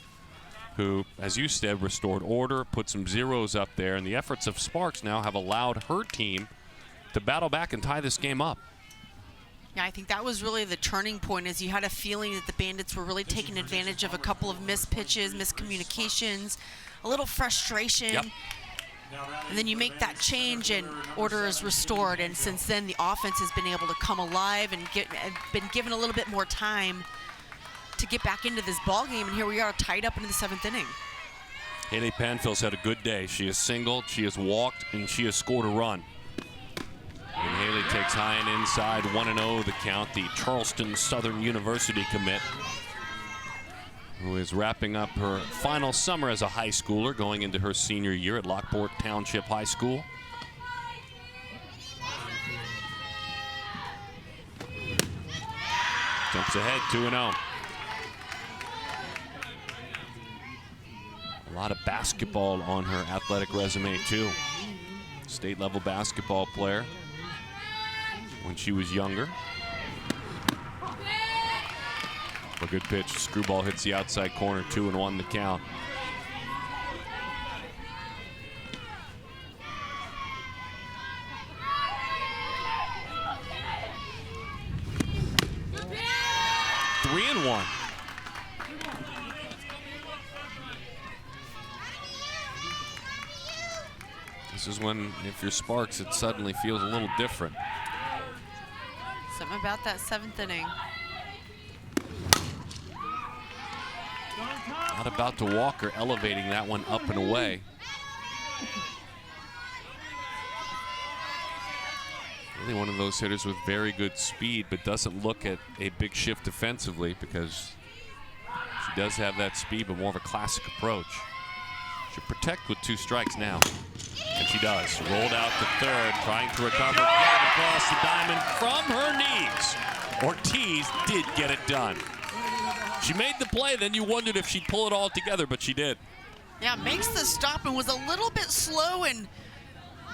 who, as you said, restored order, put some zeros up there, and the efforts of Sparks now have allowed her team to battle back and tie this game up. Yeah, I think that was really the turning point, as you had a feeling that the Bandits were really taking advantage of a couple of missed pitches, miscommunications, a little frustration. Yep. And then you make that change and order is restored. And since then, the offense has been able to come alive and been given a little bit more time to get back into this ball game. And here we are, tied up into the 7th inning. Haley Panfill's had a good day. She has singled, she has walked, and she has scored a run. And Haley takes high and inside, 1-0 the count. The Charleston Southern University commit, who is wrapping up her final summer as a high schooler, going into her senior year at Lockport Township High School. Jumps ahead, 2-0. A lot of basketball on her athletic resume, too. State level basketball player when she was younger. A good pitch. Screwball hits the outside corner, 2-1 the count. Three and one. This is when, if you're Sparks, it suddenly feels a little different. Something about that 7th inning. Not about to walk her, elevating that one up and away. Really one of those hitters with very good speed, but doesn't look at a big shift defensively because she does have that speed, but more of a classic approach. Should protect with 2 strikes now. And she does. Rolled out to third, trying to recover. Get it across the diamond from her knees. Ortiz did get it done. She made the play, then you wondered if she'd pull it all together, but she did. Yeah, makes the stop and was a little bit slow in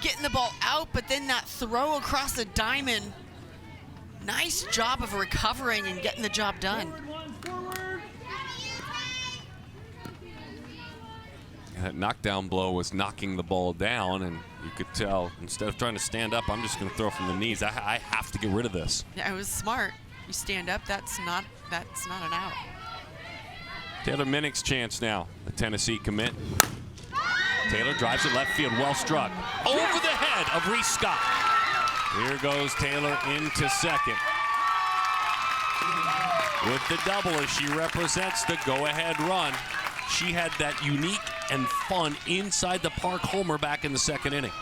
getting the ball out, but then that throw across the diamond. Nice job of recovering and getting the job done. That knockdown blow was knocking the ball down, and you could tell instead of trying to stand up, I'm just going to throw from the knees. I have to get rid of this. Yeah, it was smart. You stand up, that's not an out. Taylor Minnick's chance now, the Tennessee commit. Taylor drives it left field, well struck. Over the head of Reese Scott. Here goes Taylor into second. With the double as she represents the go-ahead run. She had that unique and fun inside the park homer back in the second inning.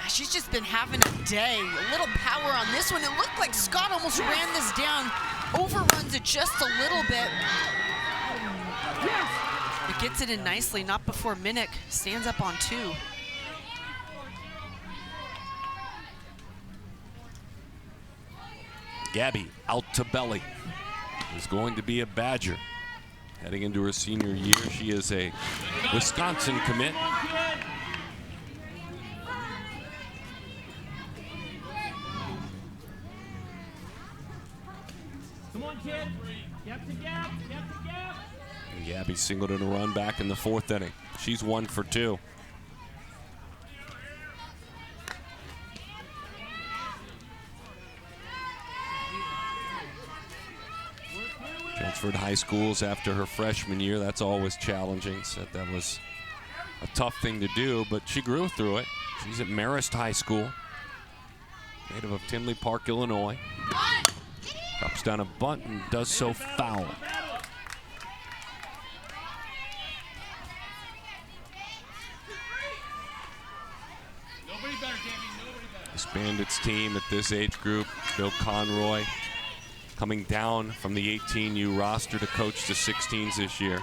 She's just been having a day. A little power on this one. It looked like Scott almost ran this down, overruns it just a little bit. But gets it in nicely, not before Minnick stands up on 2. Gabby Altobelli is going to be a Badger. Heading into her senior year, she is a Wisconsin commit. Come on, kid. Gap to gap, gap to gap. And Gabby singled in a run back in the 4th inning. She's 1 for 2. Transferred high schools after her freshman year. That's always challenging. Said that was a tough thing to do, but she grew through it. She's at Marist High School, native of Tinley Park, Illinois. Drops down a bunt and does so foul. This Bandits team at this age group, Bill Conroy, coming down from the 18U roster to coach the 16s this year.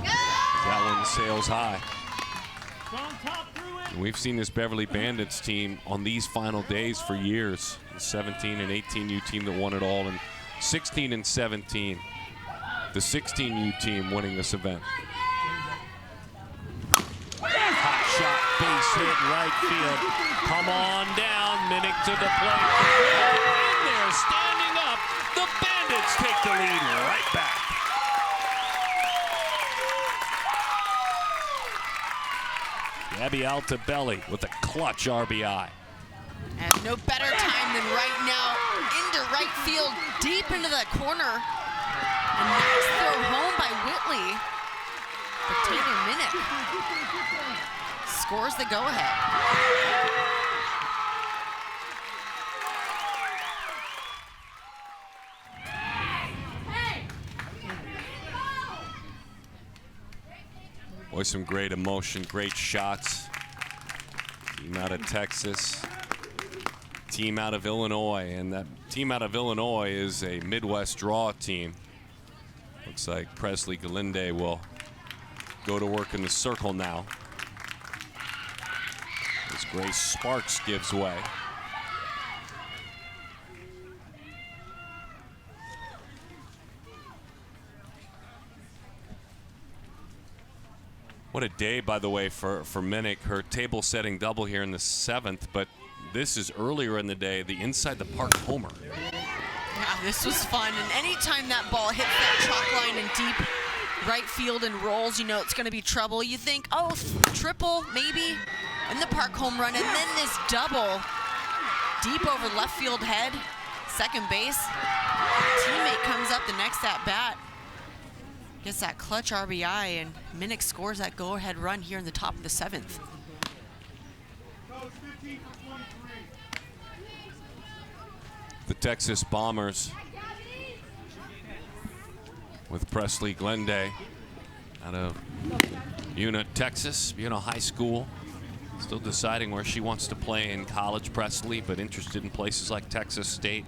That one sails high. And we've seen this Beverly Bandits team on these final days for years. The 17 and 18U team that won it all, and 16 and 17, the 16U team winning this event. Hot shot, base hit, right field. Come on down, Minnick to the plate. In there, standing up. The Bandits take the lead right back. Gabby Altobelli with a clutch RBI. And no better time than right now. Into right field, deep into that corner. A nice throw home by Whitley. But Taylor Minnick scores the go-ahead. Boy, some great emotion, great shots. Team out of Texas, team out of Illinois, and that team out of Illinois is a Midwest draw team. Looks like Presley Galinde will go to work in the circle now, as Grace Sparks gives way. What a day, by the way, for Minnick. Her table-setting double here in the 7th, but this is earlier in the day, the inside the park homer. Yeah, this was fun, and anytime that ball hits that chalk line in deep right field and rolls, you know it's going to be trouble. You think, oh, triple, maybe, and the park home run, and then this double deep over left field head, second base. Teammate comes up the next at-bat. Gets that clutch RBI, and Minnick scores that go-ahead run here in the top of the 7th. The Texas Bombers with Presley Glenday out of Una, Texas, Una High School. Still deciding where she wants to play in college, Presley, but interested in places like Texas State,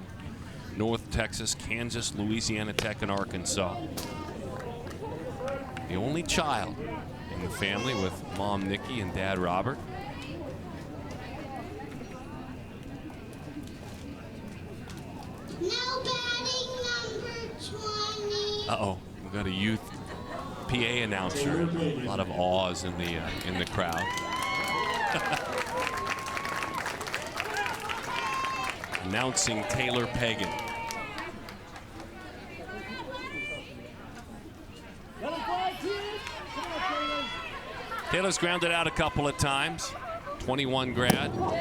North Texas, Kansas, Louisiana Tech, and Arkansas. The only child in the family with mom Nikki and dad Robert. Now batting number 20. Uh-oh, we've got a youth PA announcer. A lot of awes in the crowd. Announcing Taylor Pagan. Taylor's grounded out a couple of times. 21 grad. Out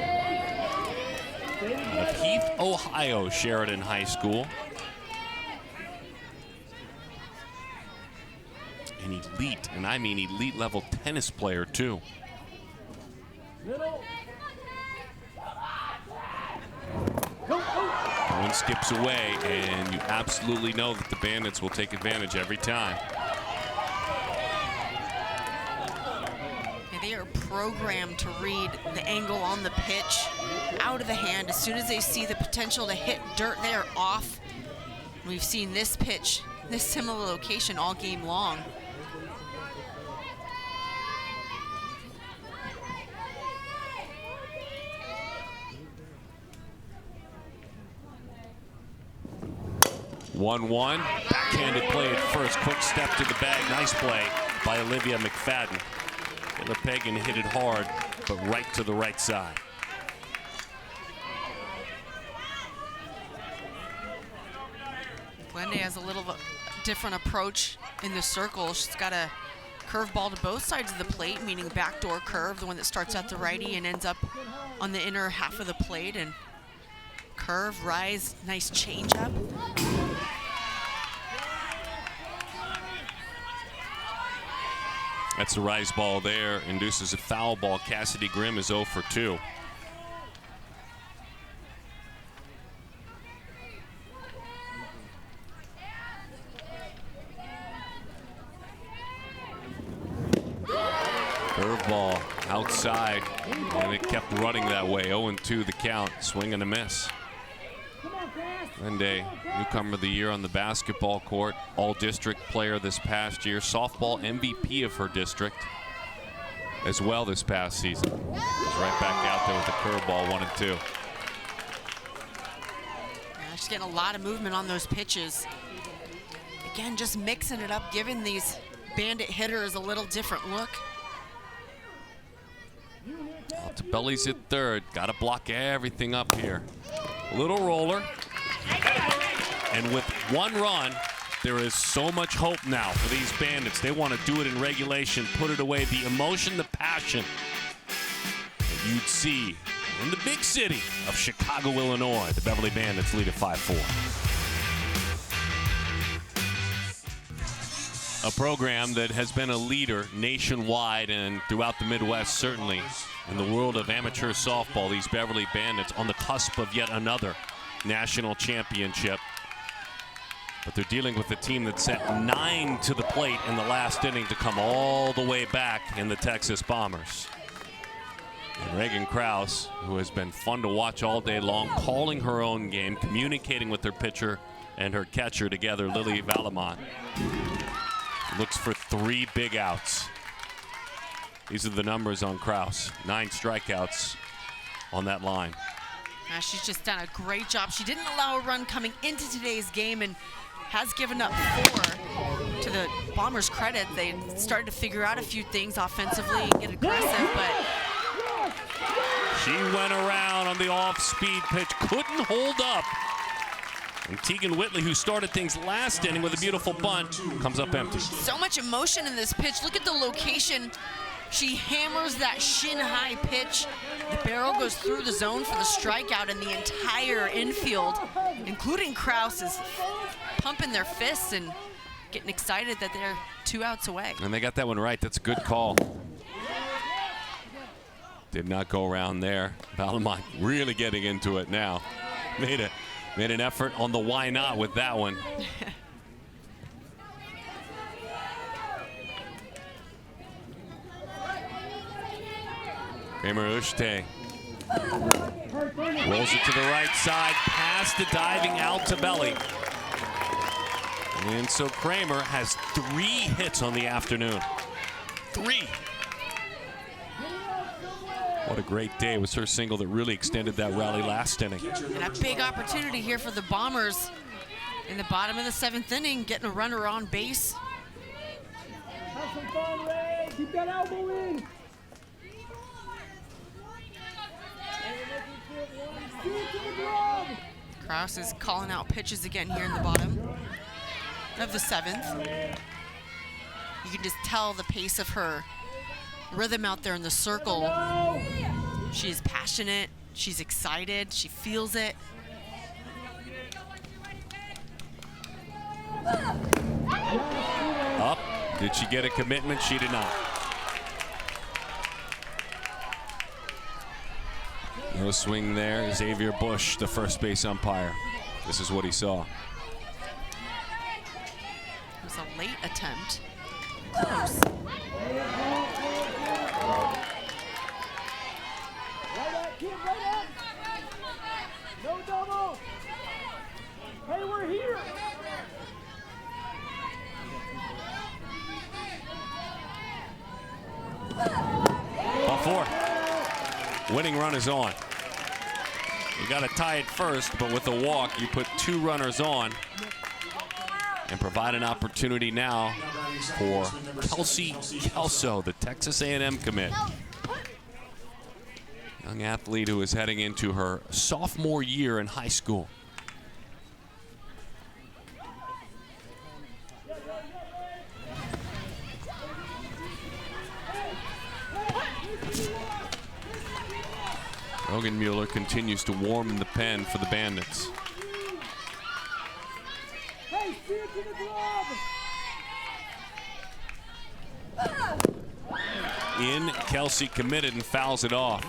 of Heath, Ohio, Sheridan High School. An elite, and I mean elite level tennis player too. One skips away, and you absolutely know that the Bandits will take advantage every time. They are programmed to read the angle on the pitch out of the hand. As soon as they see the potential to hit dirt, they are off. We've seen this pitch, this similar location all game long. One-one, backhanded play at first, quick step to the bag, nice play by Olivia McFadden. Taylor Pagan hit it hard, but right to the right side. Glenda has a little different approach in the circle. She's got a curveball to both sides of the plate, meaning backdoor curve, the one that starts at the righty and ends up on the inner half of the plate, and curve, rise, nice changeup. That's the rise ball there, induces a foul ball. Cassidy Grimm is 0 for 2. Curveball outside, and it kept running that way. 0-2 the count, swing and a miss. Glenday, newcomer of the year on the basketball court, all-district player this past year, softball MVP of her district as well this past season. Was right back out there with the curveball, 1-2. Yeah, she's getting a lot of movement on those pitches. Again, just mixing it up, giving these Bandit hitters a little different look. Belly's at third, got to block everything up here. A little roller. And with one run, there is so much hope now for these Bandits. They want to do it in regulation, put it away. The emotion, the passion that you'd see in the big city of Chicago, Illinois. The Beverly Bandits lead at 5-4. A program that has been a leader nationwide and throughout the Midwest, certainly, in the world of amateur softball. These Beverly Bandits on the cusp of yet another national championship. But they're dealing with a team that sent 9 to the plate in the last inning to come all the way back in the Texas Bombers. And Reagan Krause, who has been fun to watch all day long, calling her own game, communicating with her pitcher and her catcher together, Lily Valamont. Looks for 3 big outs. These are the numbers on Krause. 9 strikeouts on that line. She's just done a great job. She didn't allow a run coming into today's game and has given up 4. To the Bombers' credit, they started to figure out a few things offensively and get aggressive, but she went around on the off-speed pitch, couldn't hold up. And Tegan Whitley, who started things last inning with a beautiful bunt, comes up empty. So much emotion in this pitch. Look at the location. She hammers that shin-high pitch. The barrel goes through the zone for the strikeout, and the entire infield, including Krause, is pumping their fists and getting excited that they're 2 outs away. And they got that one right. That's a good call. Did not go around there. Valamont really getting into it now. Made an effort on the why not with that one. Kramer Ushte rolls it to the right side, past the diving out to Belly. And so Kramer has 3 hits on the afternoon. 3. What a great day. It was her single that really extended that rally last inning. And a big opportunity here for the Bombers in the bottom of the 7th inning, getting a runner on base. Have some fun, Ray. Keep that elbow in. See to the glove. Kraus is calling out pitches again here in the bottom of the 7th. You can just tell the pace of her rhythm out there in the circle. She is passionate, she's excited, she feels it. Up. Did she get a commitment? She did not. No swing there. Xavier Bush, the first base umpire. This is what he saw. It was a late attempt. Close. Right up, kid, right up. No double. Hey, we're here. Ball 4. Winning run is on. You got to tie it first, but with a walk, you put 2 runners on and provide an opportunity now for Kelsey Kelso, the Texas A&M commit. Young athlete who is heading into her sophomore year in high school. Logan Mueller continues to warm the pen for the Bandits. Hey, see it to the glove. In, Kelsey committed and fouls it off.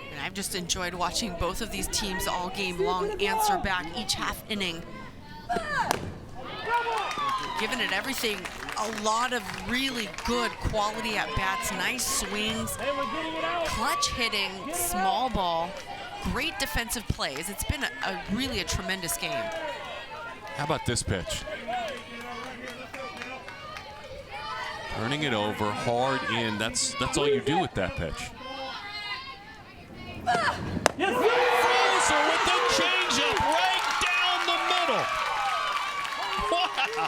And I've just enjoyed watching both of these teams all game long answer back each half inning. Giving it everything, a lot of really good quality at bats, nice swings, clutch hitting, small ball, great defensive plays. It's been really a tremendous game. How about this pitch? Turning it over, hard in. That's all you do with that pitch. Frozer with the changeup right down the middle.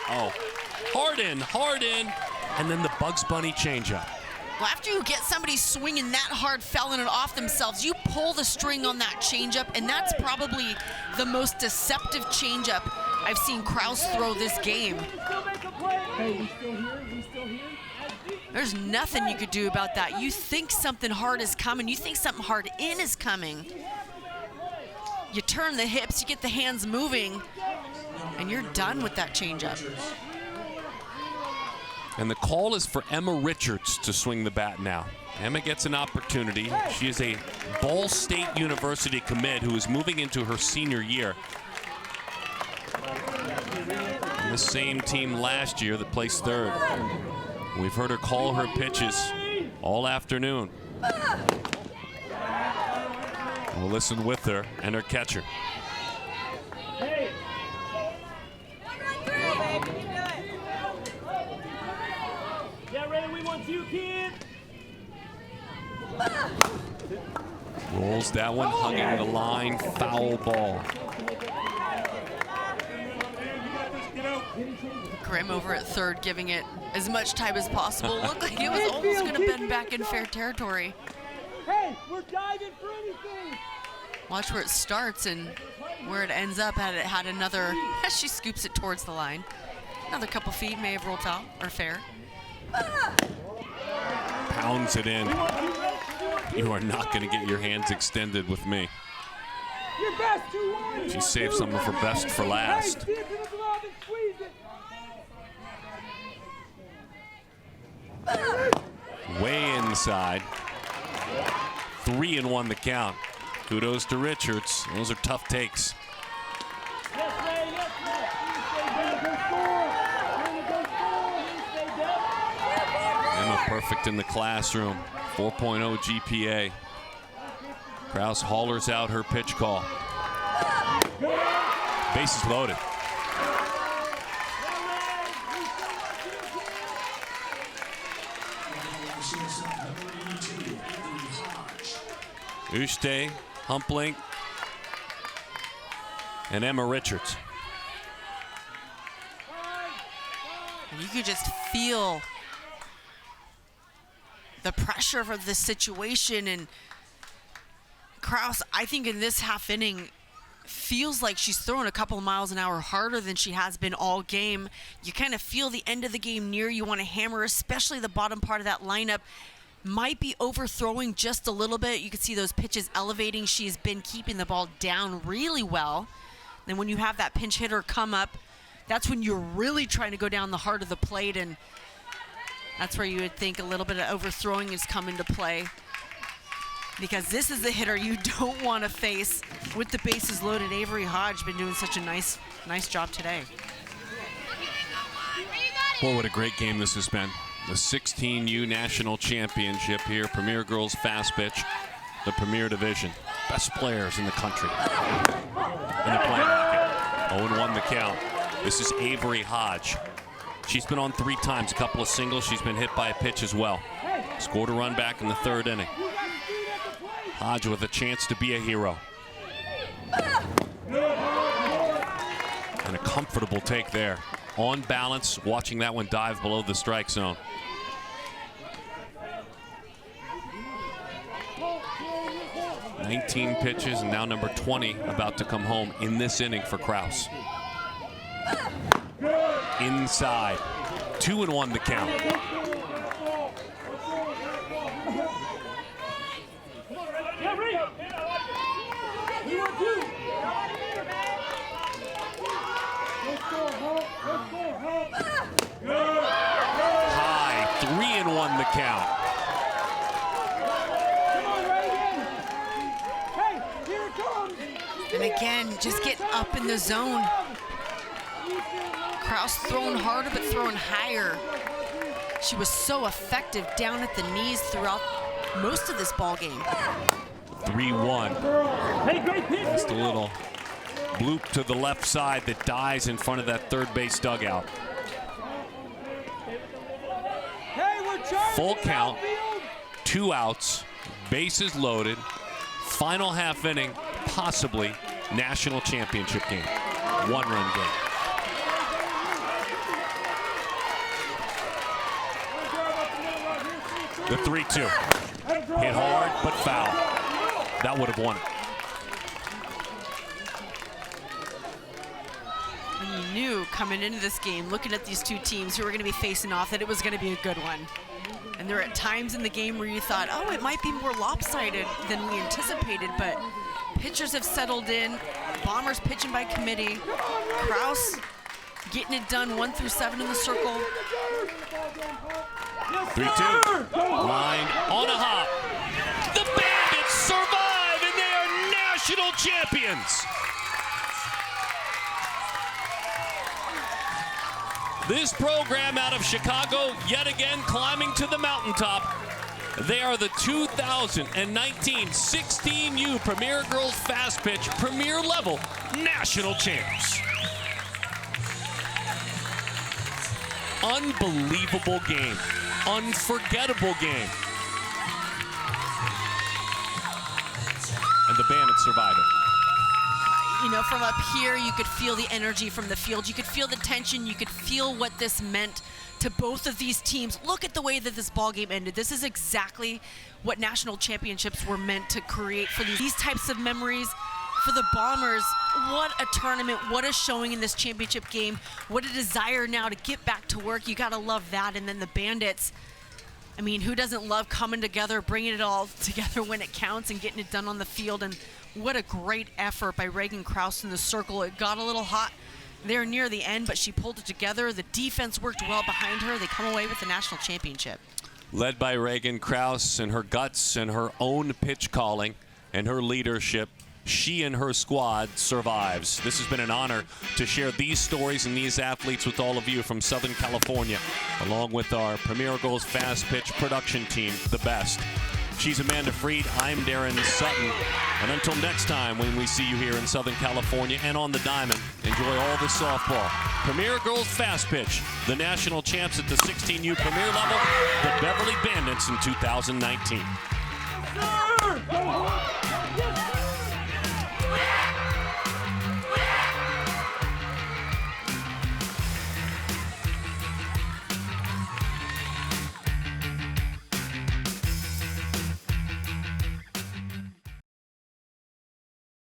Wow. Hard in, and then the Bugs Bunny changeup. Well, after you get somebody swinging that hard, fouling it off themselves, you pull the string on that changeup, and that's probably the most deceptive changeup I've seen Kraus throw this game. Hey, we still here? We still here? There's nothing you could do about that. You think something hard is coming. You think something hard in is coming. You turn the hips, you get the hands moving, and you're done with that changeup. And the call is for Emma Richards to swing the bat now. Emma gets an opportunity. She is a Ball State University commit who is moving into her senior year. On the same team last year that placed 3rd. We've heard her call her pitches all afternoon. We'll listen with her and her catcher. Hey. Yeah, Ray, we want you, kid. Rolls that one, hugging the line, foul ball. Grimm over at 3rd, giving it as much time as possible. Looked like it was almost going to bend back in fair territory. Hey, we're diving for anything. Watch where it starts and where it ends up. Had it had another, as she scoops it towards the line. Another couple feet may have rolled foul or fair. Pounds it in. You are not going to get your hands extended with me. Your best 2-1. She saved some of her best for last. Hey, see it to the glove and squeeze it. Way inside. 3-1 the count. Kudos to Richards. Those are tough takes. Yes, Ray, yes, Ray. Stay back and score. Perfect in the classroom. 4.0 GPA. Kraus haulers out her pitch call. Bases loaded. Uste, Humpling, and Emma Richards. And you could just feel the pressure of this situation. And Kraus, I think in this half inning, feels like she's throwing a couple of miles an hour harder than she has been all game. You kind of feel the end of the game near. You want to hammer, especially the bottom part of that lineup. Might be overthrowing just a little bit. You can see those pitches elevating. She's been keeping the ball down really well. Then when you have that pinch hitter come up, that's when you're really trying to go down the heart of the plate, and that's where you would think a little bit of overthrowing is come into play, because this is the hitter you don't want to face with the bases loaded. Avery Hodge been doing such a nice job today. Boy, what a great game this has been. The 16U National Championship here, Premier Girls Fast Pitch, the Premier Division. Best players in the country. And they're playing hockey. 0-1 the count. This is Avery Hodge. She's been on 3 times, a couple of singles. She's been hit by a pitch as well. Scored a run back in the 3rd inning. Hodge with a chance to be a hero. And a comfortable take there. On balance, watching that one dive below the strike zone. "19 pitches, and now number 20 about to come home in this inning for Kraus. Inside. 2-1 the count. High. 3-1 the count. And again, just get up in the zone. Kraus throwing harder, but throwing higher. She was so effective down at the knees throughout most of this ball game. 3-1. Just a little bloop to the left side that dies in front of that third base dugout. Full count, 2 outs, bases loaded, final half inning, possibly national championship game. 1-run game. The 3-2. Hit hard, but foul. That would have won it. And you knew coming into this game, looking at these two teams who were going to be facing off, that it was going to be a good one. And there are times in the game where you thought, oh, it might be more lopsided than we anticipated, but pitchers have settled in. Bombers pitching by committee. Kraus getting it done 1 through 7 in the circle. 3-2. Line on a hop. The Bandits survive, and they are national champions. This program out of Chicago, yet again climbing to the mountaintop. They are the 2019 16U Premier Girls Fast Pitch Premier Level National Champs. Unbelievable game. Unforgettable game. And the Bandits survive it. You know, from up here, you could feel the energy from the field. You could feel the tension. You could feel what this meant to both of these teams. Look at the way that this ball game ended. This is exactly what national championships were meant to create for these types of memories. For the Bombers, what a tournament, what a showing in this championship game, what a desire now to get back to work. You gotta love that. And then the Bandits, I mean, who doesn't love coming together, bringing it all together when it counts and getting it done on the field? And what a great effort by Reagan Kraus in the circle. It got a little hot there near the end, but she pulled it together. The defense worked well behind her. They come away with the national championship. Led by Reagan Kraus and her guts and her own pitch calling and her leadership. she and her squad survives. This has been an honor to share these stories and these athletes with all of you from Southern California, along with our Premier Girls Fast Pitch production team, the best. She's Amanda Freed. I'm Darren Sutton. And until next time, when we see you here in Southern California and on the diamond, enjoy all the softball. Premier Girls Fast Pitch, the national champs at the 16U Premier level, the Beverly Bandits in 2019.